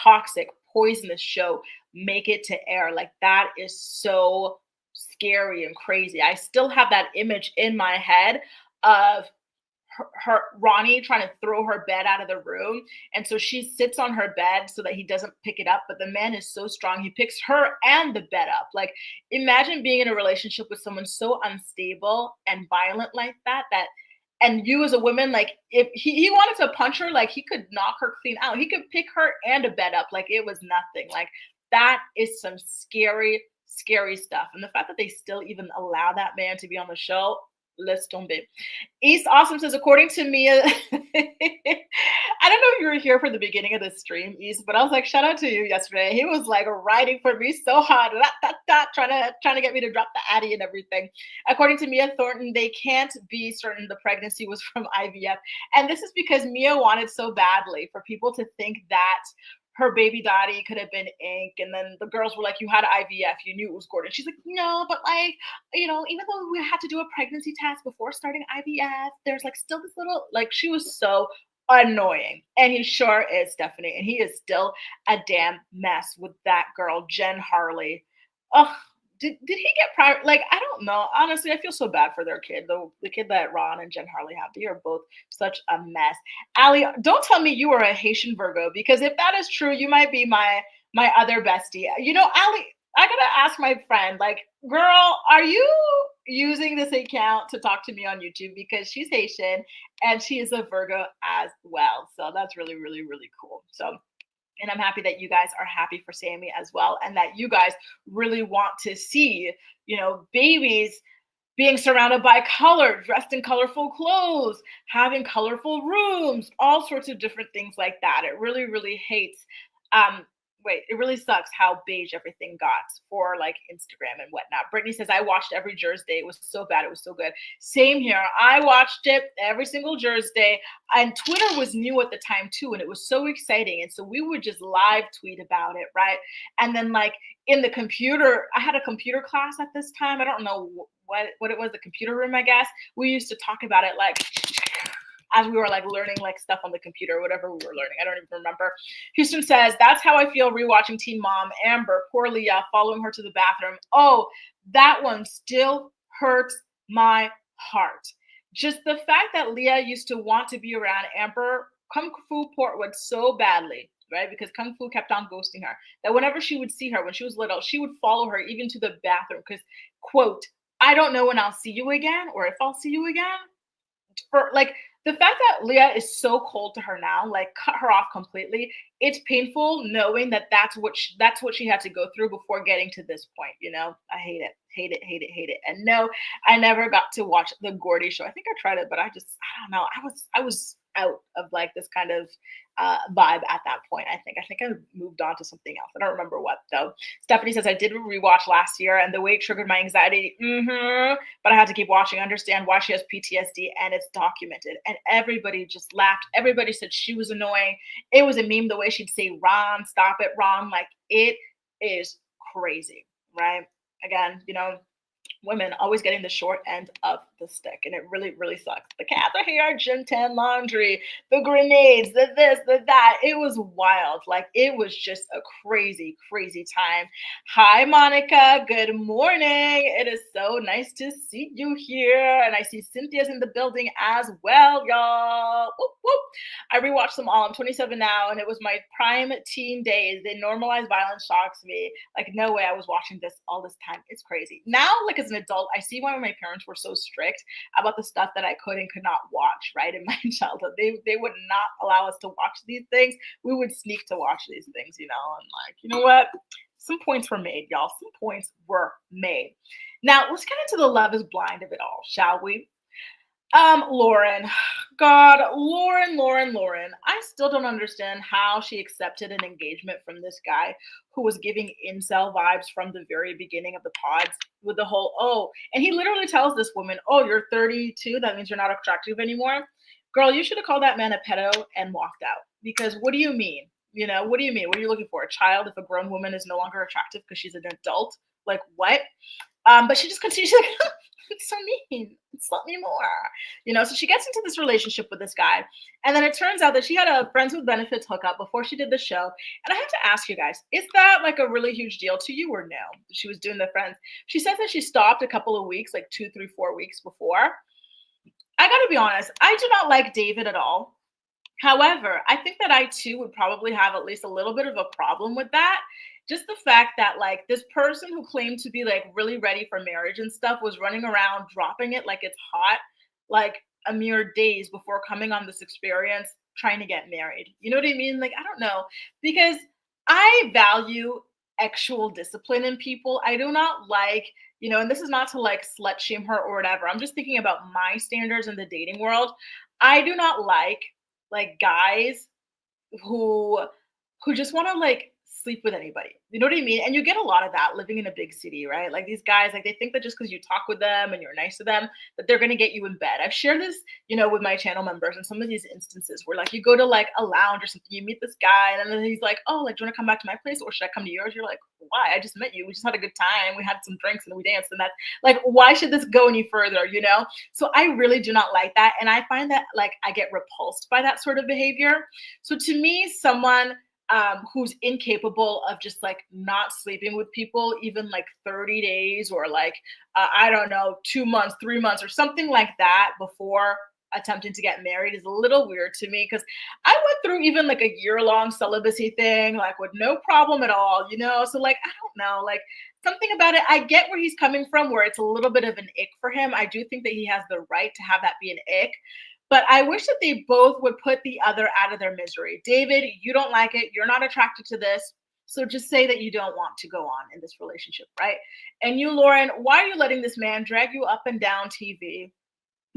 [SPEAKER 1] toxic, poisonous show make it to air? Like that is so scary and crazy. I still have that image in my head of her Ronnie trying to throw her bed out of the room, and so she sits on her bed so that he doesn't pick it up, but the man is so strong he picks her and the bed up. Like, imagine being in a relationship with someone so unstable and violent like that, and you as a woman, like if he wanted to punch her, like he could knock her clean out. He could pick her and a bed up like it was nothing. Like that is some scary stuff. And the fact that they still even allow that man to be on the show, let's don't be. East Awesome says, according to Mia, I don't know if you were here for the beginning of the stream, East, but I was like, shout out to you yesterday. He was like writing for me so hard, trying to get me to drop the addy and everything. According to Mia Thornton, they can't be certain the pregnancy was from IVF. And this is because Mia wanted so badly for people to think that her baby daddy could have been ink. And then the girls were like, you had IVF, you knew it was Gordon. She's like, no, but like, even though we had to do a pregnancy test before starting IVF, there's like still this little, like, she was so annoying. And he sure is, Stephanie. And he is still a damn mess with that girl, Jen Harley. Oh, did he get prior? Like, I don't know. Honestly, I feel so bad for their kid. The kid that Ron and Jen Harley have. They are both such a mess. Allie, don't tell me you are a Haitian Virgo, because if that is true, you might be my other bestie. You know, Allie, I gotta ask my friend, like, girl, are you using this account to talk to me on YouTube? Because she's Haitian and she is a Virgo as well. So that's really, really, really cool. So, and I'm happy that you guys are happy for Sammi as well, and that you guys really want to see, you know, babies being surrounded by color, dressed in colorful clothes, having colorful rooms, all sorts of different things like that. It really, really hates. Um, it really sucks how beige everything got for like Instagram and whatnot. Brittany says, I watched every Jersey Day. It was so bad. It was so good. Same here. I watched it every single Jersey Day. And Twitter was new at the time too. And it was so exciting. And so we would just live tweet about it, right? And then like in the computer, I had a computer class at this time. I don't know what it was, the computer room, I guess. We used to talk about it like as we were like learning like stuff on the computer, whatever we were learning. I don't even remember. Houston says, that's how I feel rewatching Teen Mom. Amber, poor Leah, following her to the bathroom. Oh, that one still hurts my heart. Just the fact that Leah used to want to be around Amber Kung Fu Portwood so badly, right? Because Kung Fu kept on ghosting her, that whenever she would see her when she was little, she would follow her even to the bathroom because, quote, I don't know when I'll see you again or if I'll see you again. For like the fact that Leah is so cold to her now, like cut her off completely. It's painful knowing that that's what she had to go through before getting to this point. You know, I hate it, hate it, hate it, hate it. And no, I never got to watch the Gordy show. I think I tried it, but I don't know. I was out of like this kind of vibe at that point. I think I moved on to something else. I don't remember what though. Stephanie says, I did rewatch last year and the way it triggered my anxiety. But I had to keep watching. I understand why she has PTSD and it's documented. And everybody just laughed. Everybody said she was annoying. It was a meme the way she'd say, Ron, stop it, Ron. Like it is crazy, right? Again, you know, women always getting the short end of the stick, and it really, really sucks. The cats are here, gym 10 laundry, the grenades, the this, the that. It was wild. Like it was just a crazy, crazy time. Hi, Monica. Good morning. It is so nice to see you here, and I see Cynthia's in the building as well, y'all. Whoop, whoop. I rewatched them all. I'm 27 now, and it was my prime teen days. They normalized violence shocks me. Like no way I was watching this all this time. It's crazy. Now, like as an adult, I see why my parents were so strict about the stuff that I could and could not watch, right? In my childhood, they would not allow us to watch these things. We would sneak to watch these things, you know, and like, you know what? Some points were made, y'all. Some points were made. Now, let's get into the Love is Blind of it all, shall we? Lauren. God, Lauren. I still don't understand how she accepted an engagement from this guy who was giving incel vibes from the very beginning of the pods with the whole, oh, and he literally tells this woman, oh, you're 32. That means you're not attractive anymore. Girl, you should have called that man a pedo and walked out. Because what do you mean? You know, what do you mean? What are you looking for? A child if a grown woman is no longer attractive because she's an adult? Like what? But she just continues to like, it's so mean. Slut me more. You know, so she gets into this relationship with this guy. And then it turns out that she had a Friends with Benefits hookup before she did the show. And I have to ask you guys, is that like a really huge deal to you or no? She was doing the Friends. She says that she stopped a couple of weeks, like 2, 3, 4 weeks before. I gotta be honest, I do not like David at all. However, I think that I too would probably have at least a little bit of a problem with that. Just the fact that like this person who claimed to be like really ready for marriage and stuff was running around dropping it like it's hot, like a mere days before coming on this experience trying to get married. You know what I mean? Like, I don't know, because I value actual discipline in people. I do not like, you know, and this is not to like slut shame her or whatever. I'm just thinking about my standards in the dating world. I do not like guys who just want to like sleep with anybody. You know what I mean? And you get a lot of that living in a big city, right? Like these guys, like they think that just because you talk with them and you're nice to them, that they're going to get you in bed. I've shared this, you know, with my channel members and some of these instances where like you go to like a lounge or something, you meet this guy and then he's like, oh, like, do you want to come back to my place or should I come to yours? You're like, why? I just met you. We just had a good time. We had some drinks and we danced and that's like, why should this go any further? You know? So I really do not like that. And I find that like I get repulsed by that sort of behavior. So to me, someone who's incapable of just like not sleeping with people, even like 30 days or like, I don't know, 2 months, 3 months or something like that before attempting to get married is a little weird to me, because I went through even like a year-long celibacy thing, like with no problem at all, you know? So like, I don't know, like something about it. I get where he's coming from, where it's a little bit of an ick for him. I do think that he has the right to have that be an ick. But I wish that they both would put the other out of their misery. David, you don't like it. You're not attracted to this. So just say that you don't want to go on in this relationship, right? And you, Lauren, why are you letting this man drag you up and down TV,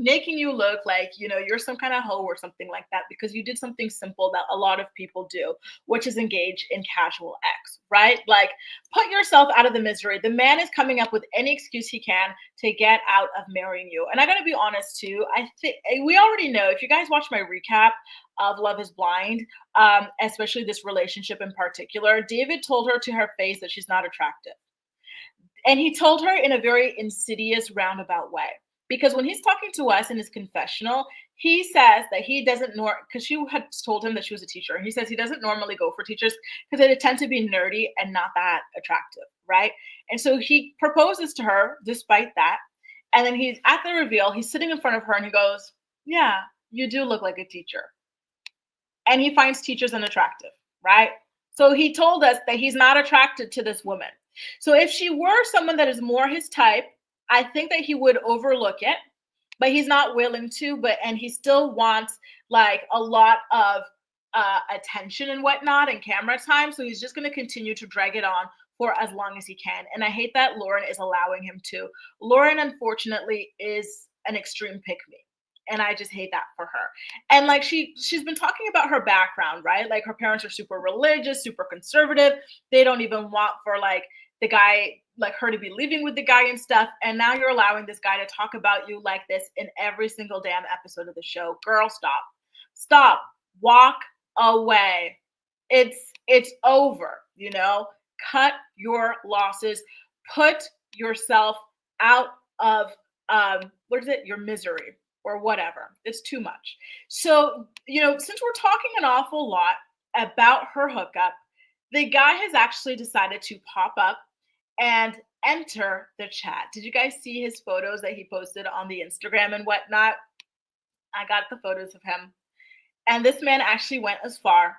[SPEAKER 1] making you look like, you know, you're some kind of hoe or something like that, because you did something simple that a lot of people do, which is engage in casual acts, right? Like, put yourself out of the misery. The man is coming up with any excuse he can to get out of marrying you. And I gotta be honest too, I think we already know, if you guys watch my recap of Love is Blind, especially this relationship in particular, David told her to her face that she's not attractive. And he told her in a very insidious, roundabout way. Because when he's talking to us in his confessional, he says that he doesn't because she had told him that she was a teacher. And he says he doesn't normally go for teachers because they tend to be nerdy and not that attractive, right? And so he proposes to her despite that. And then he's at the reveal, he's sitting in front of her and he goes, yeah, you do look like a teacher. And he finds teachers unattractive, right? So he told us that he's not attracted to this woman. So if she were someone that is more his type, I think that he would overlook it, but he's not willing to. And he still wants like a lot of attention and whatnot and camera time. So he's just going to continue to drag it on for as long as he can. And I hate that Lauren is allowing him to. Lauren, unfortunately, is an extreme pick-me. And I just hate that for her. And like she's been talking about her background, right? Like her parents are super religious, super conservative. They don't even want for like the guy, like her to be living with the guy and stuff. And now you're allowing this guy to talk about you like this in every single damn episode of the show. Girl, stop. Stop. Walk away. It's over, you know? Cut your losses. Put yourself out of your misery or whatever. It's too much. So, you know, since we're talking an awful lot about her hookup, the guy has actually decided to pop up and enter the chat. Did you guys see his photos that he posted on the Instagram and whatnot? I got the photos of him. And this man actually went as far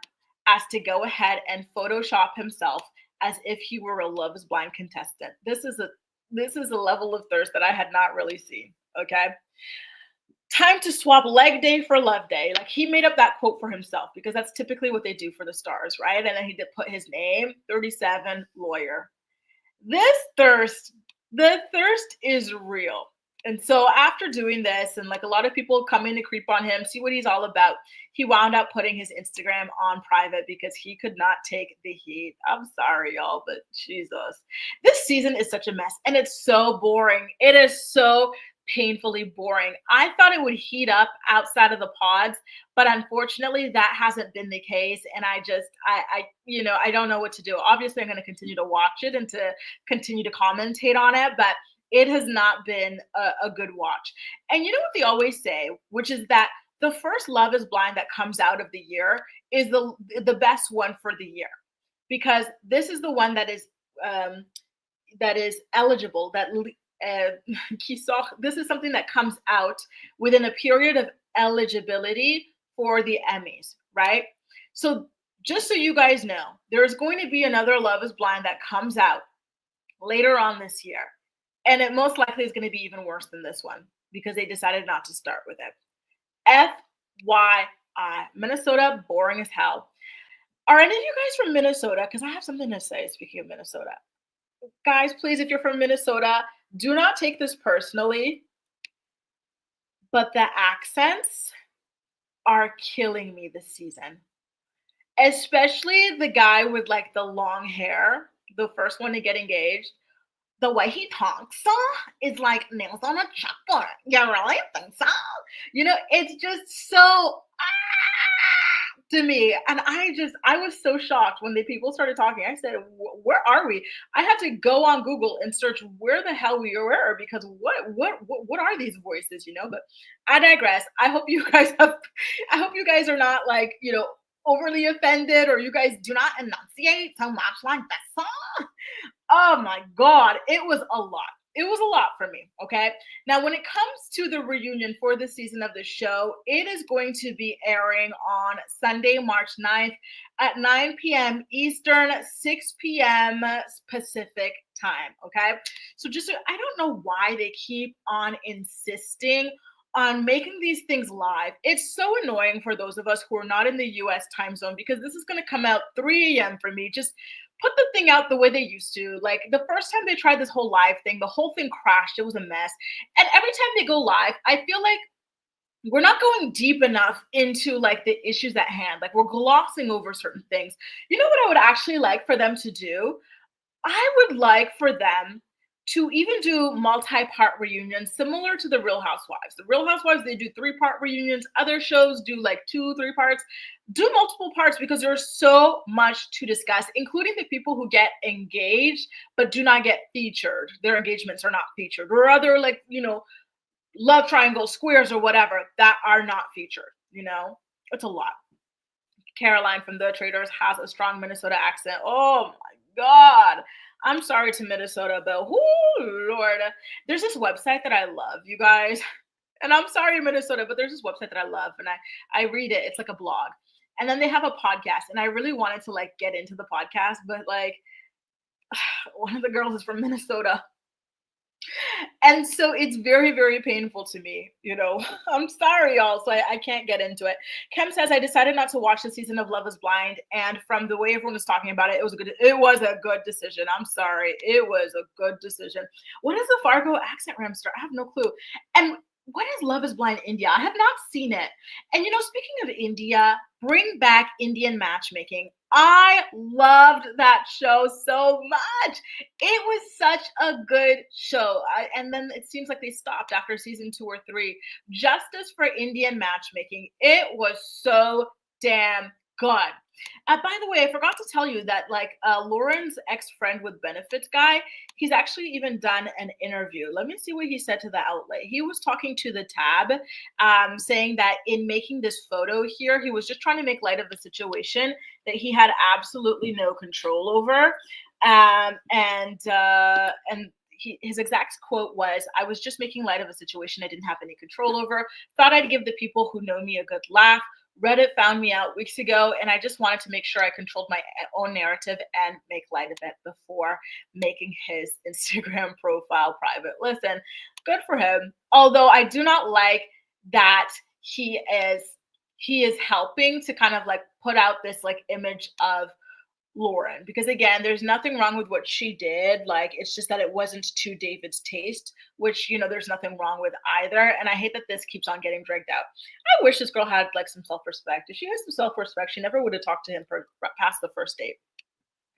[SPEAKER 1] as to go ahead and Photoshop himself as if he were a Love is Blind contestant. This is a level of thirst that I had not really seen, okay? Time to swap leg day for love day. Like, he made up that quote for himself because that's typically what they do for the stars, right? And then he did put his name, 37, lawyer. The thirst is real. And so after doing this, and like a lot of people coming to creep on him, see what he's all about, he wound up putting his Instagram on private because he could not take the heat. I'm sorry, y'all, but Jesus. This season is such a mess and it's so boring. It is so painfully boring. I thought it would heat up outside of the pods, but unfortunately that hasn't been the case. And I don't know what to do. Obviously I'm going to continue to watch it and to continue to commentate on it, but it has not been a good watch. And you know what they always say, which is that the first Love is Blind that comes out of the year is the best one for the year, because this is the one that is eligible, this is something that comes out within a period of eligibility for the Emmys, right? So just so you guys know, there's going to be another Love is Blind that comes out later on this year. And it most likely is going to be even worse than this one because they decided not to start with it. FYI, Minnesota, boring as hell. Are any of you guys from Minnesota? Because I have something to say, speaking of Minnesota. Guys, please, if you're from Minnesota, do not take this personally, but the accents are killing me this season. Especially the guy with like the long hair, the first one to get engaged. The way he talks is like nails on a chalkboard. You really think so? You know, it's just so to me. And I was so shocked when the people started talking. I said, where are we? I had to go on Google and search where the hell we were, because what are these voices, you know? But I digress. I hope you guys are not like, you know, overly offended or you guys do not enunciate so much like this. Oh my God, it was a lot. It was a lot for me, okay? Now, when it comes to the reunion for this season of the show, it is going to be airing on Sunday, March 9th at 9 p.m. Eastern, 6 p.m. Pacific time, okay? So I don't know why they keep on insisting on making these things live. It's so annoying for those of us who are not in the US time zone because this is going to come out 3 a.m. for me. Just put the thing out the way they used to. Like the first time they tried this whole live thing, the whole thing crashed. It was a mess. And every time they go live, I feel like we're not going deep enough into like the issues at hand. Like we're glossing over certain things. You know what I would actually like for them to do? I would like for them to even do multi-part reunions similar to the Real Housewives. The Real Housewives, they do 3-part reunions. Other shows do like 2, 3 parts. Do multiple parts because there's so much to discuss, including the people who get engaged but do not get featured. Their engagements are not featured, or other like, love triangle squares or whatever that are not featured. It's a lot. Caroline from The Traders has a strong Minnesota accent. Oh my God. I'm sorry to Minnesota, but Lord. There's this website that I love, you guys. And I'm sorry, Minnesota, but there's this website that I love and I read it. It's like a blog. And then they have a podcast. And I really wanted to like get into the podcast, but like one of the girls is from Minnesota. And so it's very, very painful to me, I'm sorry, y'all. So I can't get into it. Kim says, I decided not to watch the season of Love is Blind. And from the way everyone was talking about it, it was a good decision. I'm sorry. It was a good decision. What is the Fargo accent, Ramster? I have no clue. And what is Love is Blind India? I have not seen it. And speaking of India, bring back Indian matchmaking. I loved that show so much. It was such a good show. And then it seems like they stopped after season 2 or 3. Justice for Indian matchmaking. It was so damn good. By the way, I forgot to tell you that Lauren's ex-friend with benefits guy, he's actually even done an interview. Let me see what he said to the outlet. He was talking to the Tab, saying that in making this photo here, he was just trying to make light of the situation that he had absolutely no control over. His exact quote was, I was just making light of a situation I didn't have any control over. Thought I'd give the people who know me a good laugh. Reddit found me out weeks ago, and I just wanted to make sure I controlled my own narrative and make light of it before making his Instagram profile private. Listen, good for him. Although I do not like that he is helping to kind of like put out this like image of Lauren, because again, there's nothing wrong with what she did. Like, it's just that it wasn't to David's taste, which, there's nothing wrong with either. And I hate that this keeps on getting dragged out. I wish this girl had like some self-respect. If she has some self-respect, she never would have talked to him for past the first date.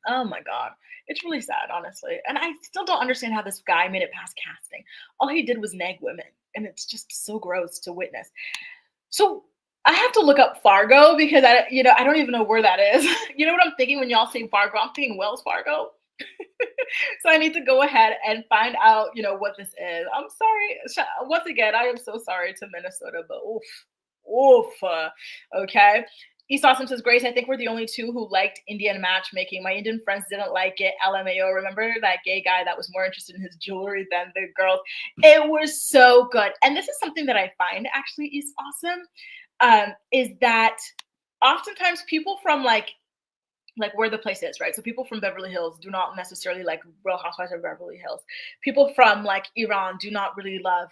[SPEAKER 1] Oh my God. It's really sad, honestly. And I still don't understand how this guy made it past casting. All he did was nag women. And it's just so gross to witness. So I have to look up Fargo because I don't even know where that is. You know what I'm thinking when y'all say Fargo? I'm thinking Wells Fargo. So I need to go ahead and find out, what this is. I'm sorry. Once again, I am so sorry to Minnesota, but okay. East Awesome says, Grace, I think we're the only two who liked Indian matchmaking. My Indian friends didn't like it. LMAO. Remember that gay guy that was more interested in his jewelry than the girls? It was so good. And this is something that I find actually East Awesome. Is that oftentimes people from like where the place is, right? So people from Beverly Hills do not necessarily like Real Housewives of Beverly Hills. People from like Iran do not really love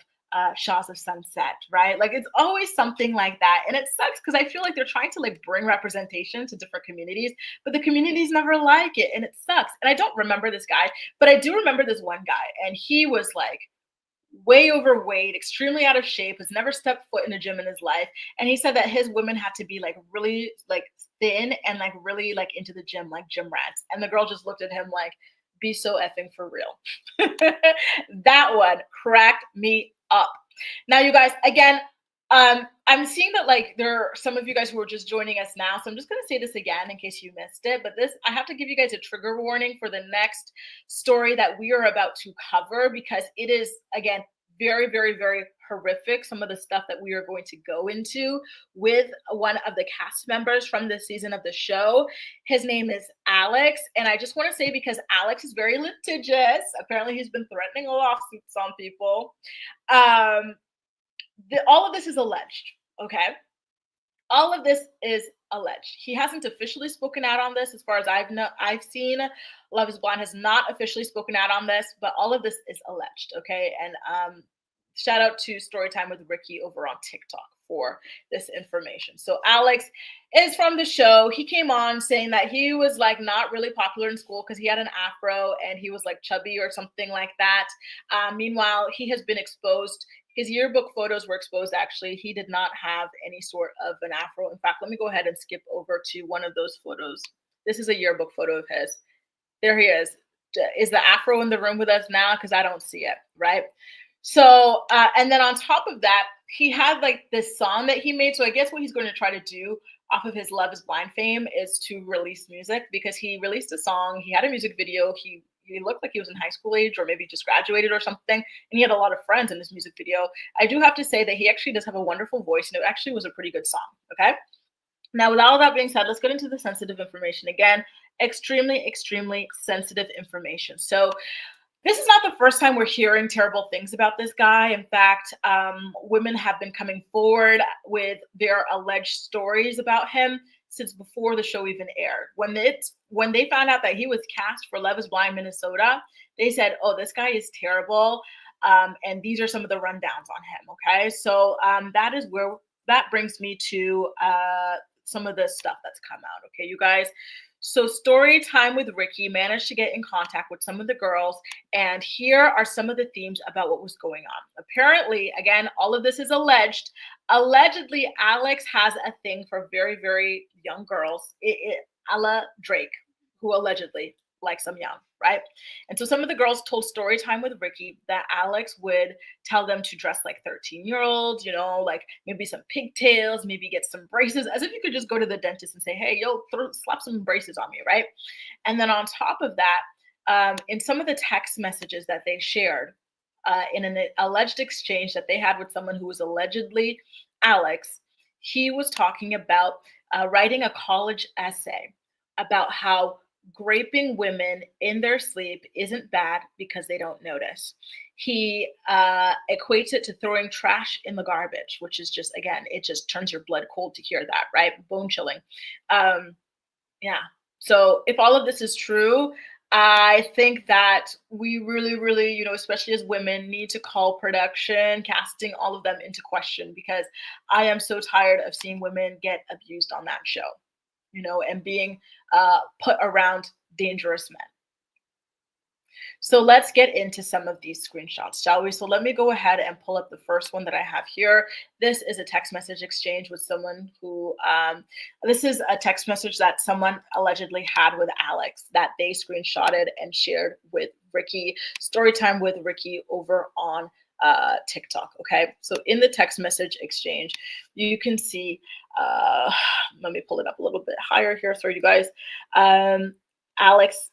[SPEAKER 1] Shahs of Sunset, right? Like it's always something like that. And it sucks because I feel like they're trying to like bring representation to different communities, but the communities never like it. And it sucks. And I don't remember this guy, but I do remember this one guy. And he was like way overweight, extremely out of shape, has never stepped foot in a gym in his life. And he said that his women had to be like really like thin and like really like into the gym, like gym rats. And the girl just looked at him like, be so effing for real. That one cracked me up. Now, you guys, again, I'm seeing that like there are some of you guys who are just joining us now. So I'm just going to say this again in case you missed it. But I have to give you guys a trigger warning for the next story that we are about to cover because it is, again, very, very, very horrific, some of the stuff that we are going to go into with one of the cast members from this season of the show. His name is Alex. And I just want to say, because Alex is very litigious, apparently he's been threatening lawsuits on people. All of this is alleged, okay? All of this is alleged. He hasn't officially spoken out on this, as far as I've seen. Love is Blind has not officially spoken out on this, but all of this is alleged, okay? And shout out to Storytime with Ricky over on TikTok for this information. So Alex is from the show. He came on saying that he was like not really popular in school because he had an afro and he was like chubby or something like that. Meanwhile, he has been exposed. His yearbook photos were exposed, actually. He did not have any sort of an afro. In fact, let me go ahead and skip over to one of those photos. This is a yearbook photo of his. There he is. Is the afro in the room with us now? Because I don't see it, right? So, and then on top of that, he had like this song that he made. So I guess what he's going to try to do off of his Love is Blind fame is to release music, because he released a song. He had a music video. He looked like he was in high school age, or maybe just graduated or something. And he had a lot of friends in this music video. I do have to say that he actually does have a wonderful voice, and it actually was a pretty good song. Okay. Now, with all of that being said, let's get into the sensitive information. Again, extremely, extremely sensitive information. So this is not the first time we're hearing terrible things about this guy. In fact, women have been coming forward with their alleged stories about him since before the show even aired. When they found out that he was cast for Love is Blind Minnesota, they said, oh, this guy is terrible. And these are some of the rundowns on him. Okay. So that brings me to some of the stuff that's come out. Okay, you guys. So Storytime with Ricky managed to get in contact with some of the girls, and here are some of the themes about what was going on. Apparently, again, all of this is alleged. Allegedly, Alex has a thing for very, very young girls, a la Drake, who allegedly likes them young, right? And so some of the girls told Storytime with Ricky that Alex would tell them to dress like 13-year-olds, you know, like maybe some pigtails, maybe get some braces, as if you could just go to the dentist and say, hey, yo, slap some braces on me, right? And then on top of that, in some of the text messages that they shared in an alleged exchange that they had with someone who was allegedly Alex, he was talking about writing a college essay about how graping women in their sleep isn't bad because they don't notice. He equates it to throwing trash in the garbage, which is just, again, it just turns your blood cold to hear that, right? Bone chilling. Yeah. So if all of this is true, I think that we really, really, you know, especially as women, need to call production, casting, all of them into question, because I am so tired of seeing women get abused on that show, you know, and being put around dangerous men. So let's get into some of these screenshots, shall we? So let me go ahead and pull up the first one that I have here. This is a text message exchange with someone who, this is a text message that someone allegedly had with Alex that they screenshotted and shared with Ricky. Storytime with Ricky over on TikTok. Okay, so in the text message exchange, you can see, let me pull it up a little bit higher here. Sorry, you guys. Alex,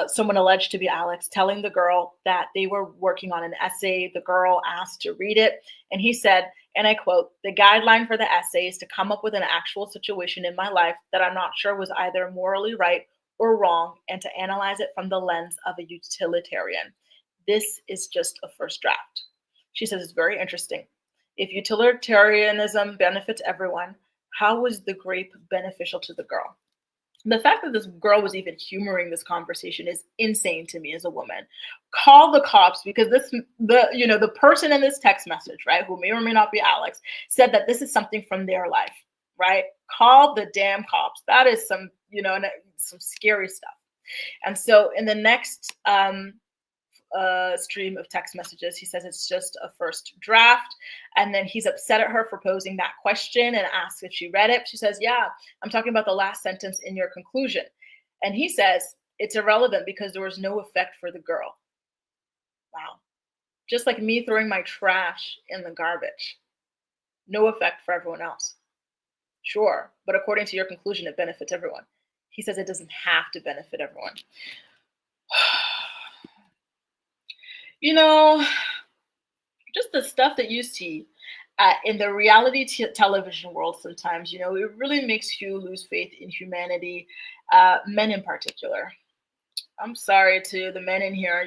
[SPEAKER 1] someone alleged to be Alex, telling the girl that they were working on an essay. The girl asked to read it, and he said, and I quote, "The guideline for the essay is to come up with an actual situation in my life that I'm not sure was either morally right or wrong, and to analyze it from the lens of a utilitarian. This is just a first draft." She says it's very interesting. If utilitarianism benefits everyone, how was the grape beneficial to the girl? The fact that this girl was even humoring this conversation is insane to me as a woman. Call the cops, because the person in this text message, right, who may or may not be Alex, said that this is something from their life, right? Call the damn cops. That is some scary stuff. And so in the next stream of text messages, he says it's just a first draft, and then he's upset at her for posing that question and asks if she read it. She says, yeah, I'm talking about the last sentence in your conclusion. And he says it's irrelevant because there was no effect for the girl. Wow. Just like me throwing my trash in the garbage. No effect for everyone else. Sure, but according to your conclusion, it benefits everyone. He says it doesn't have to benefit everyone. You know, just the stuff that you see in the reality television world sometimes, it really makes you lose faith in humanity, men in particular. I'm sorry to the men in here,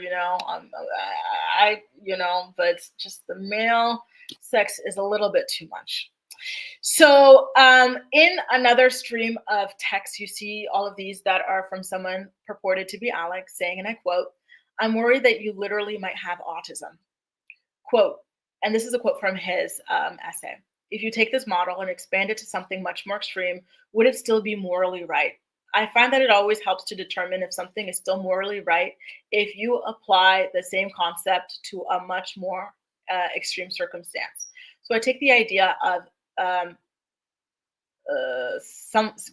[SPEAKER 1] but just the male sex is a little bit too much. So in another stream of text, you see all of these that are from someone purported to be Alec saying, and I quote, "I'm worried that you literally might have autism." Quote, and this is a quote from his essay. "If you take this model and expand it to something much more extreme, would it still be morally right? I find that it always helps to determine if something is still morally right if you apply the same concept to a much more extreme circumstance. So I take the idea of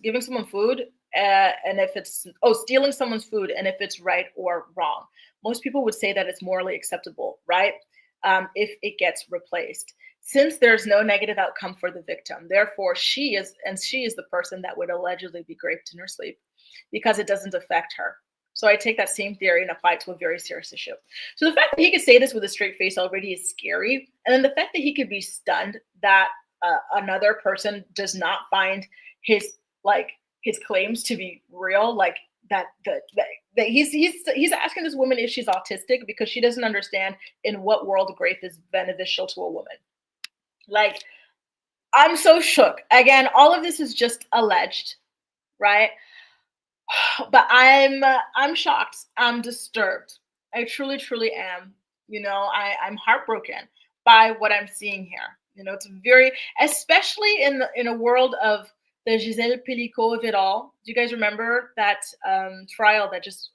[SPEAKER 1] giving someone food, and if it's stealing someone's food, and if it's right or wrong. Most people would say that it's morally acceptable, right? If it gets replaced. Since there's no negative outcome for the victim, therefore she is the person that would allegedly be raped in her sleep because it doesn't affect her. So I take that same theory and apply it to a very serious issue. So the fact that he could say this with a straight face already is scary. And then the fact that he could be stunned that another person does not find his claims to be real, like that he's asking this woman if she's autistic because she doesn't understand in what world grape is beneficial to a woman. Like, I'm so shook. Again, all of this is just alleged, right? But I'm shocked. I'm disturbed. I truly, truly am. I'm heartbroken by what I'm seeing here. It's very, especially in a world of the Giselle Pellico of it all. Do you guys remember that trial that just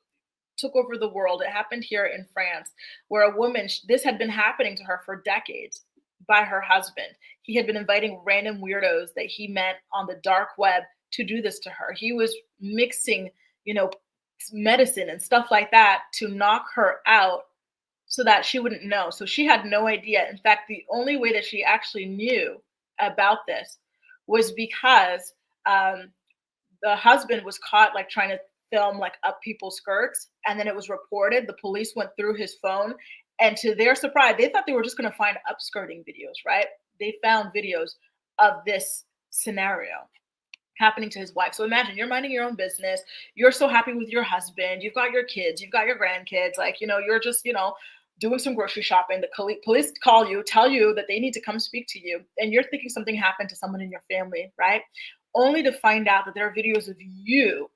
[SPEAKER 1] took over the world? It happened here in France, where a woman, this had been happening to her for decades by her husband. He had been inviting random weirdos that he met on the dark web to do this to her. He was mixing, medicine and stuff like that to knock her out so that she wouldn't know. So she had no idea. In fact, the only way that she actually knew about this was because the husband was caught trying to film up people's skirts, and then it was reported. The police went through his phone, and to their surprise, they thought they were just going to find upskirting videos, right? They found videos of this scenario happening to his wife. So imagine you're minding your own business. You're so happy with your husband. You've got your kids. You've got your grandkids. You're just, doing some grocery shopping. The police call you, tell you that they need to come speak to you. And you're thinking something happened to someone in your family, right? Only to find out that there are videos of you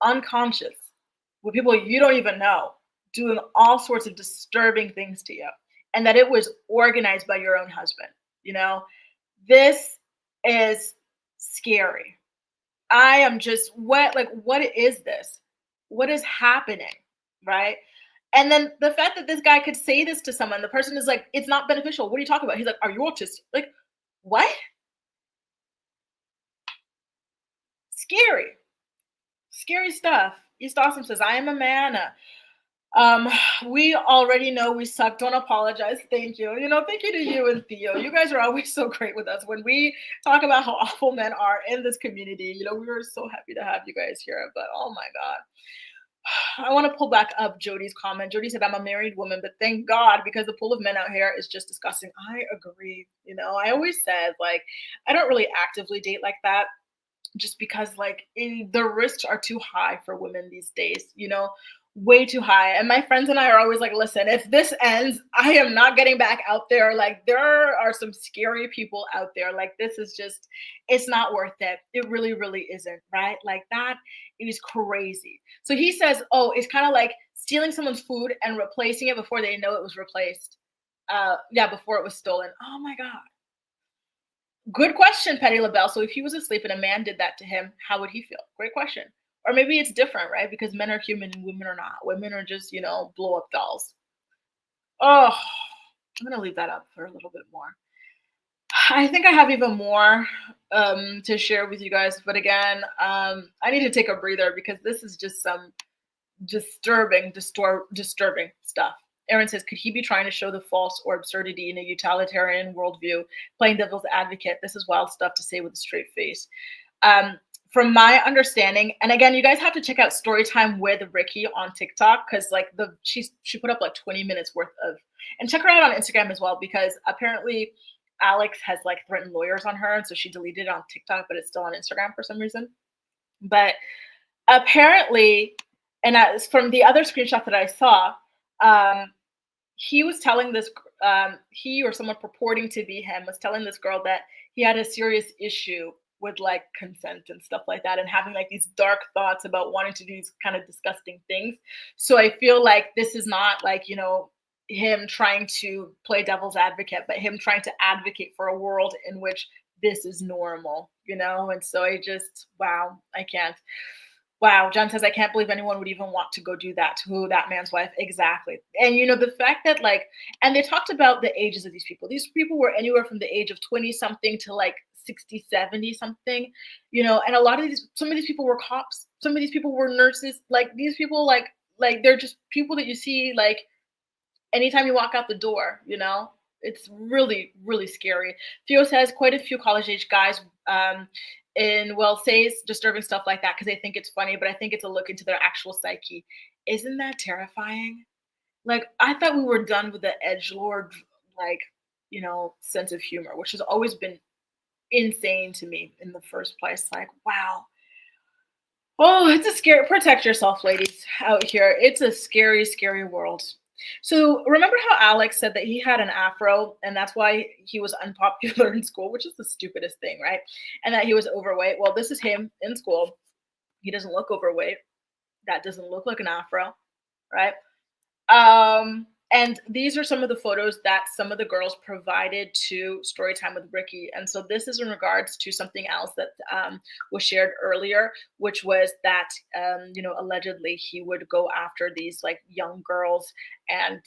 [SPEAKER 1] unconscious with people you don't even know doing all sorts of disturbing things to you, and that it was organized by your own husband. This is scary. I am just what is this? What is happening, right? And then the fact that this guy could say this to someone, the person is like, it's not beneficial. What are you talking about? He's like, are you autistic? Like, what? Scary stuff. East Awesome says, I am a man. We already know we suck. Don't apologize. Thank you. Thank you to you and Theo. You guys are always so great with us. When we talk about how awful men are in this community, we were so happy to have you guys here. But oh my God. I want to pull back up Jody's comment. Jody said, I'm a married woman, but thank God, because the pool of men out here is just disgusting. I agree. I always said, I don't really actively date like that, just because the risks are too high for women these days, way too high. And my friends and I are always like, listen, if this ends, I am not getting back out there. There are some scary people out there. This is just, it's not worth it. It really, really isn't, right? That is crazy. So he says, oh, it's kind of like stealing someone's food and replacing it before they know it was replaced. Before it was stolen. Oh my God. Good question, Petty LaBelle. So if he was asleep and a man did that to him, how would he feel? Great question. Or maybe it's different, right? Because men are human and women are not. Women are just, blow up dolls. Oh, I'm going to leave that up for a little bit more. I think I have even more to share with you guys. But again, I need to take a breather because this is just some disturbing stuff. Aaron says, could he be trying to show the false or absurdity in a utilitarian worldview, playing devil's advocate? This is wild stuff to say with a straight face. from my understanding, and again, you guys have to check out Storytime with Ricky on TikTok because like she put up like 20 minutes worth of, and check her out on Instagram as well because apparently Alex has like threatened lawyers on her, and so she deleted it on TikTok, but it's still on Instagram for some reason. But apparently, and from the other screenshot that I saw, he was telling this, he or someone purporting to be him was telling this girl that he had a serious issue with like consent and stuff like that, and having like these dark thoughts about wanting to do these kind of disgusting things. So I feel like this is not like, you know, him trying to play devil's advocate, but him trying to advocate for a world in which this is normal, you know? And so I just, wow, I can't. Wow, John says, I can't believe anyone would even want to go do that to that man's wife. Exactly. And, you know, the fact that like, and they talked about the ages of these people. These people were anywhere from the age of 20 something to like 60, 70 something, you know, and a lot of these, some of these people were cops. Some of these people were nurses. Like these people, like they're just people that you see like anytime you walk out the door, you know. It's really, really scary. Theo says quite a few college-age guys say disturbing stuff like that because they think it's funny, but I think it's a look into their actual psyche. Isn't that terrifying? Like, I thought we were done with the edgelord, like, you know, sense of humor, which has always been insane to me in the first place. Like, wow. Oh, it's a scary, protect yourself, ladies, out here. It's a scary, scary world. So remember how Alex said that he had an afro and that's why he was unpopular in school, which is the stupidest thing, right? And that he was overweight. Well, this is him in school. He doesn't look overweight. That doesn't look like an afro, right? And these are some of the photos that some of the girls provided to Storytime with Ricky. And so this is in regards to something else that was shared earlier, which was that, you know, allegedly he would go after these like young girls and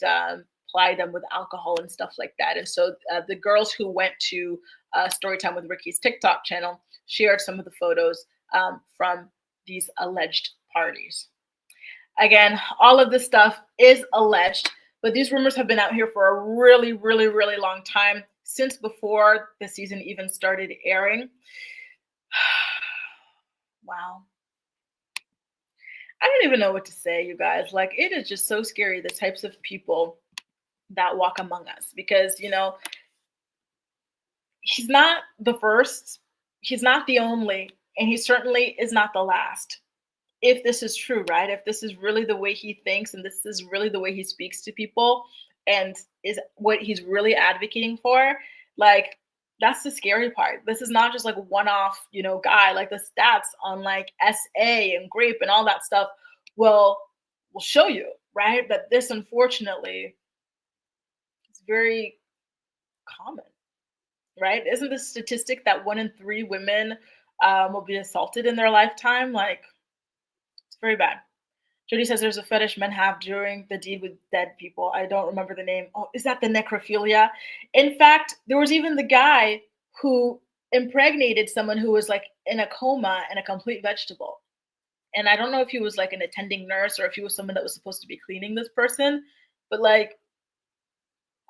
[SPEAKER 1] ply them with alcohol and stuff like that. And so the girls who went to Storytime with Ricky's TikTok channel shared some of the photos from these alleged parties. Again, all of this stuff is alleged, but these rumors have been out here for a really, really, really long time, since before the season even started airing. Wow. I don't even know what to say, you guys. Like, it is just so scary, the types of people that walk among us, because, you know, he's not the first, he's not the only, and he certainly is not the last. If this is true, right? If this is really the way he thinks and this is really the way he speaks to people and is what he's really advocating for, like, that's the scary part. This is not just like a one-off, you know, guy. Like the stats on like SA and Grape and all that stuff will show you, right? That this, unfortunately, is very common, right? Isn't the statistic that 1 in 3 women will be assaulted in their lifetime? Like, very bad. Jody says there's a fetish men have during the deed with dead people. I don't remember the name. Oh, is that the necrophilia? In fact, there was even the guy who impregnated someone who was like in a coma and a complete vegetable. And I don't know if he was like an attending nurse or if he was someone that was supposed to be cleaning this person. But like,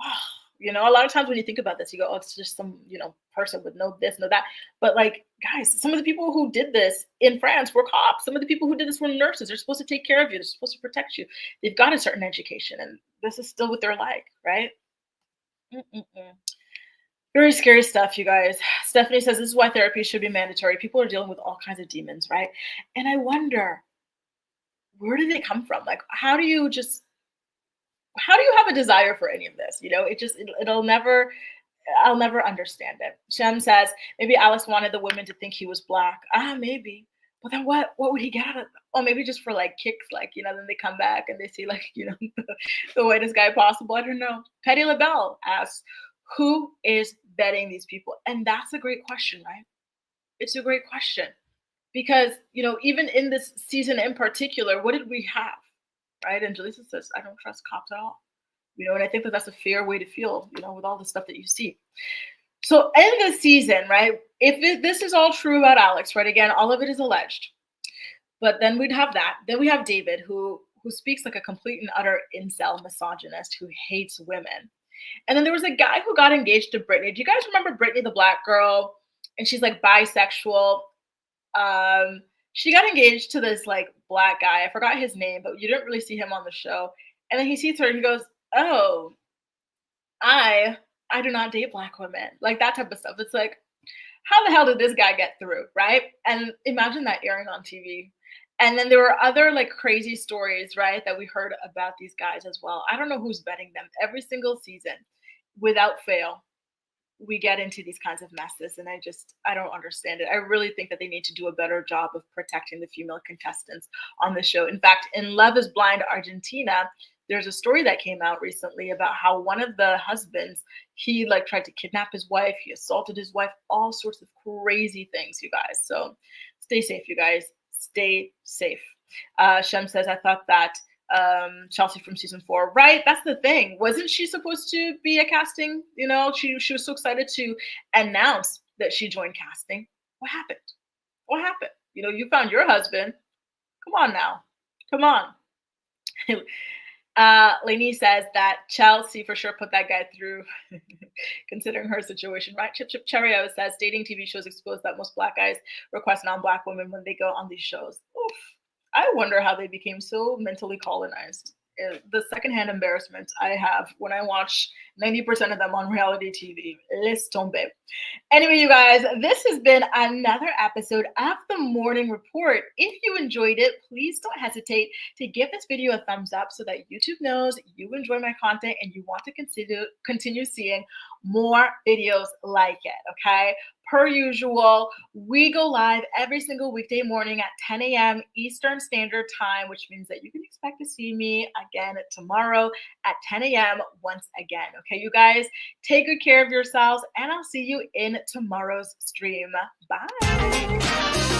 [SPEAKER 1] wow. You know, a lot of times when you think about this, you go, oh, it's just some, you know, person with no this, no that. But like, guys, some of the people who did this in France were cops. Some of the people who did this were nurses. They're supposed to take care of you. They're supposed to protect you. They've got a certain education, and this is still what they're like, right? Very scary stuff, you guys. Stephanie says this is why therapy should be mandatory. People are dealing with all kinds of demons, right? And I wonder, where do they come from? Like, how do you have a desire for any of this? You know, I'll never understand it. Shem says, maybe Alex wanted the women to think he was black. Maybe. But then what would he get out of it? Oh, maybe just for like kicks, like, you know, then they come back and they see like, you know, the whitest guy possible. I don't know. Patty LaBelle asks, who is vetting these people? And that's a great question, right? It's a great question. Because, you know, even in this season in particular, what did we have? Right? And Jaleesa says, I don't trust cops at all. You know, and I think that that's a fair way to feel, you know, with all the stuff that you see. So in this season, right, if this is all true about Alex, right, again, all of it is alleged. But then we'd have that. Then we have David, who speaks like a complete and utter incel misogynist who hates women. And then there was a guy who got engaged to Brittany. Do you guys remember Brittany, the black girl? And she's like bisexual. She got engaged to this like black guy. I forgot his name, but you didn't really see him on the show. And then he sees her and he goes, "Oh, I do not date black women." Like that type of stuff. It's like, how the hell did this guy get through, right? And imagine that airing on TV. And then there were other like crazy stories, right, that we heard about these guys as well. I don't know who's vetting them. Every single season, without fail, we get into these kinds of messes, and I don't understand it. I really think that they need to do a better job of protecting the female contestants on the show. In fact, in Love is Blind Argentina, there's a story that came out recently about how one of the husbands, he like tried to kidnap his wife, he assaulted his wife, all sorts of crazy things, you guys. So stay safe, you guys. Stay safe. Shem says, I thought that Chelsea from season 4, right? That's the thing. Wasn't she supposed to be a casting? You know, she was so excited to announce that she joined casting. What happened? What happened? You know, you found your husband. Come on now. Come on. Lainey says that Chelsea for sure put that guy through, considering her situation, right? Chip Cherio says dating TV shows expose that most black guys request non-black women when they go on these shows. Oof. I wonder how they became so mentally colonized. The secondhand embarrassments I have when I watch 90% of them on reality TV. Laisse tomber. Anyway, you guys, this has been another episode of the Morning Report. If you enjoyed it, please don't hesitate to give this video a thumbs up so that YouTube knows you enjoy my content and you want to continue seeing more videos like it, okay? Per usual, we go live every single weekday morning at 10 a.m. Eastern Standard Time, which means that you can expect to see me again tomorrow at 10 a.m. once again. Okay, you guys, take good care of yourselves, and I'll see you in tomorrow's stream. Bye.